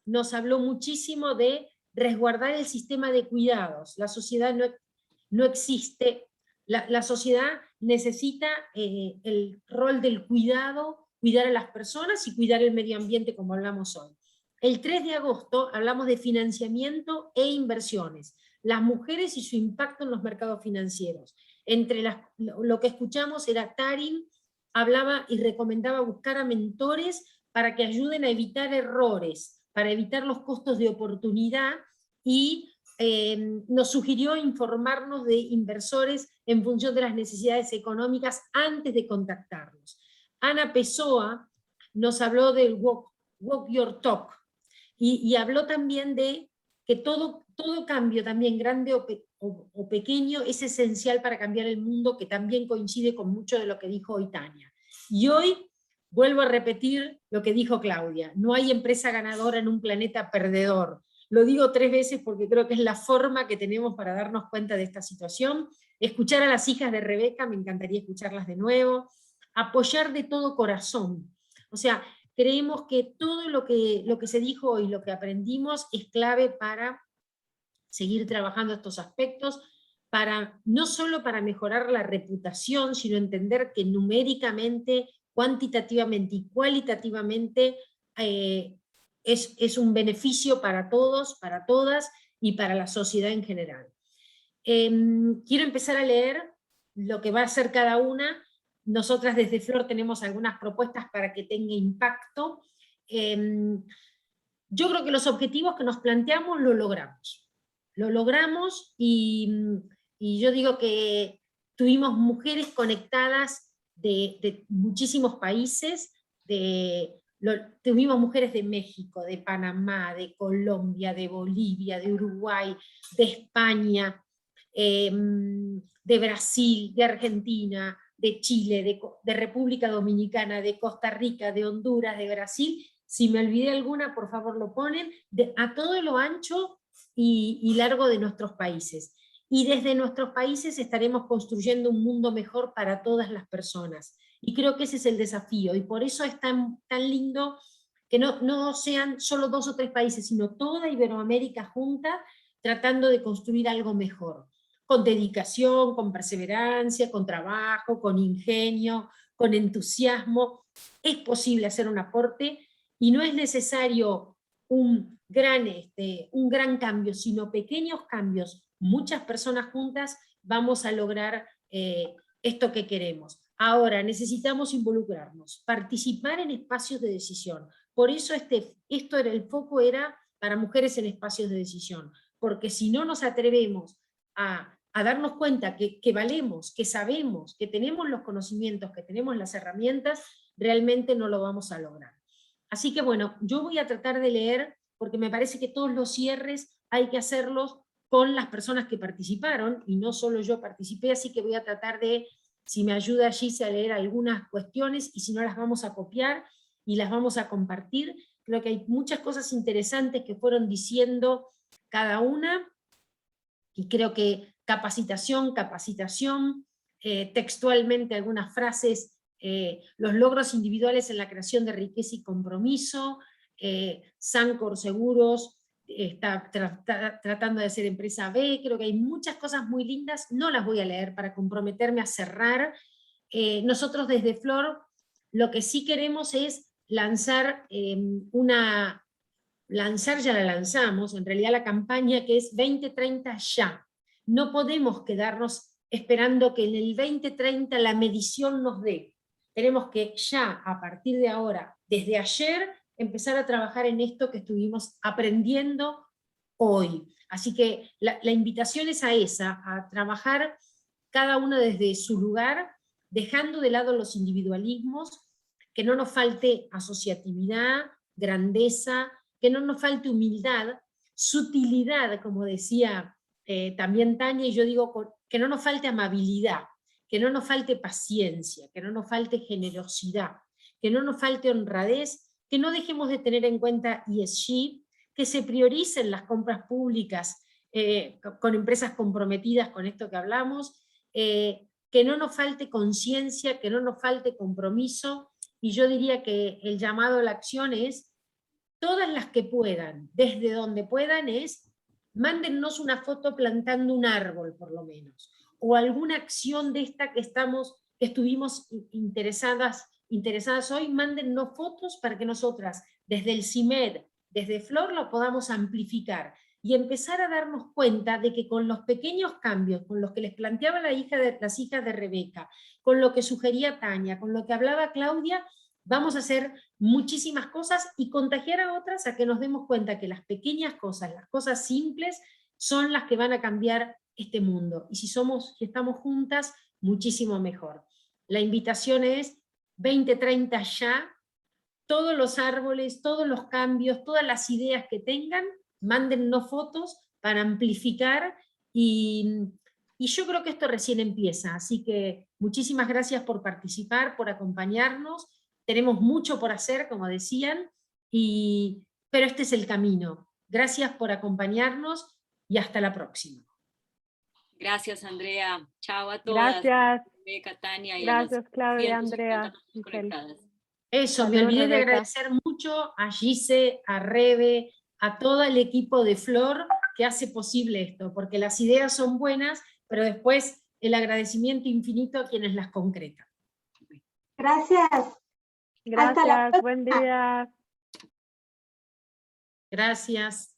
nos habló muchísimo de resguardar el sistema de cuidados. La sociedad no existe, la sociedad necesita el rol del cuidado, cuidar a las personas y cuidar el medio ambiente, como hablamos hoy. El 3 de agosto hablamos de financiamiento e inversiones, las mujeres y su impacto en los mercados financieros. Lo que escuchamos era Tarin, hablaba y recomendaba buscar a mentores para que ayuden a evitar errores, para evitar los costos de oportunidad, y nos sugirió informarnos de inversores en función de las necesidades económicas antes de contactarlos. Ana Pessoa nos habló del walk your talk, y habló también de que todo cambio, también grande o pequeño, es esencial para cambiar el mundo, que también coincide con mucho de lo que dijo hoy Tania. Y hoy vuelvo a repetir lo que dijo Claudia: no hay empresa ganadora en un planeta perdedor. Lo digo 3 veces porque creo que es la forma que tenemos para darnos cuenta de esta situación. Escuchar a las hijas de Rebeca, me encantaría escucharlas de nuevo. Apoyar de todo corazón. O sea, creemos que todo lo que se dijo y lo que aprendimos es clave para seguir trabajando estos aspectos, no solo para mejorar la reputación, sino entender que numéricamente, cuantitativamente y cualitativamente es un beneficio para todos, para todas y para la sociedad en general. Quiero empezar a leer lo que va a hacer cada una. Nosotras desde Flor tenemos algunas propuestas para que tenga impacto. Yo creo que los objetivos que nos planteamos lo logramos. Lo logramos, y yo digo que tuvimos mujeres conectadas de muchísimos países, tuvimos mujeres de México, de Panamá, de Colombia, de Bolivia, de Uruguay, de España, de Brasil, de Argentina, de Chile, de República Dominicana, de Costa Rica, de Honduras, de Brasil. Si me olvidé alguna, por favor lo ponen, a todo lo ancho y largo de nuestros países. Y desde nuestros países estaremos construyendo un mundo mejor para todas las personas. Y creo que ese es el desafío, y por eso es tan lindo que no sean solo 2 o 3 países, sino toda Iberoamérica junta, tratando de construir algo mejor, con dedicación, con perseverancia, con trabajo, con ingenio, con entusiasmo. Es posible hacer un aporte, y no es necesario un gran cambio, sino pequeños cambios. Muchas personas juntas vamos a lograr esto que queremos. Ahora, necesitamos involucrarnos, participar en espacios de decisión. Por eso el foco era para mujeres en espacios de decisión, porque si no nos atrevemos a darnos cuenta que valemos, que sabemos, que tenemos los conocimientos, que tenemos las herramientas, realmente no lo vamos a lograr. Así que bueno, yo voy a tratar de leer, porque me parece que todos los cierres hay que hacerlos con las personas que participaron, y no solo yo participé, así que voy a tratar de, si me ayuda Gise, a leer algunas cuestiones, y si no las vamos a copiar y las vamos a compartir. Creo que hay muchas cosas interesantes que fueron diciendo cada una, y creo que capacitación, textualmente algunas frases, los logros individuales en la creación de riqueza y compromiso, Sancor Seguros está tratando de ser empresa B, creo que hay muchas cosas muy lindas, no las voy a leer para comprometerme a cerrar. Nosotros desde Flor lo que sí queremos es lanzar ya la lanzamos, en realidad la campaña que es 2030 ya. No podemos quedarnos esperando que en el 2030 la medición nos dé. Tenemos que ya, a partir de ahora, desde ayer, empezar a trabajar en esto que estuvimos aprendiendo hoy. Así que la invitación es a esa, a trabajar cada uno desde su lugar, dejando de lado los individualismos, que no nos falte asociatividad, grandeza, que no nos falte humildad, sutilidad, como decía también Tania, y yo digo que no nos falte amabilidad, que no nos falte paciencia, que no nos falte generosidad, que no nos falte honradez, que no dejemos de tener en cuenta ESG, que se prioricen las compras públicas con empresas comprometidas con esto que hablamos, que no nos falte conciencia, que no nos falte compromiso, y yo diría que el llamado a la acción es todas las que puedan, desde donde puedan, es mándennos una foto plantando un árbol, por lo menos, o alguna acción de esta que estuvimos interesadas hoy, mándennos fotos para que nosotras, desde el CIMED, desde Flor, lo podamos amplificar y empezar a darnos cuenta de que con los pequeños cambios, con los que les planteaba las hijas de Rebeca, con lo que sugería Tania, con lo que hablaba Claudia, vamos a hacer muchísimas cosas y contagiar a otras a que nos demos cuenta que las pequeñas cosas, las cosas simples, son las que van a cambiar este mundo. Y si estamos juntas, muchísimo mejor. La invitación es 2030 ya, todos los árboles, todos los cambios, todas las ideas que tengan, mándennos fotos para amplificar, y yo creo que esto recién empieza, así que muchísimas gracias por participar, por acompañarnos. Tenemos mucho por hacer, como decían, pero este es el camino. Gracias por acompañarnos y hasta la próxima. Gracias, Andrea. Chao a todas. Gracias. Rebeca, Tania, y Gracias, Claudia, 150 Andrea, conectadas. Eso, me Saludos, olvidé de Rebeca. agradecer mucho a Gise, a Rebe, a todo el equipo de Flor que hace posible esto, porque las ideas son buenas, pero después el agradecimiento infinito a quienes las concretan. Gracias. Hasta la Gracias, próxima. buen día. Gracias.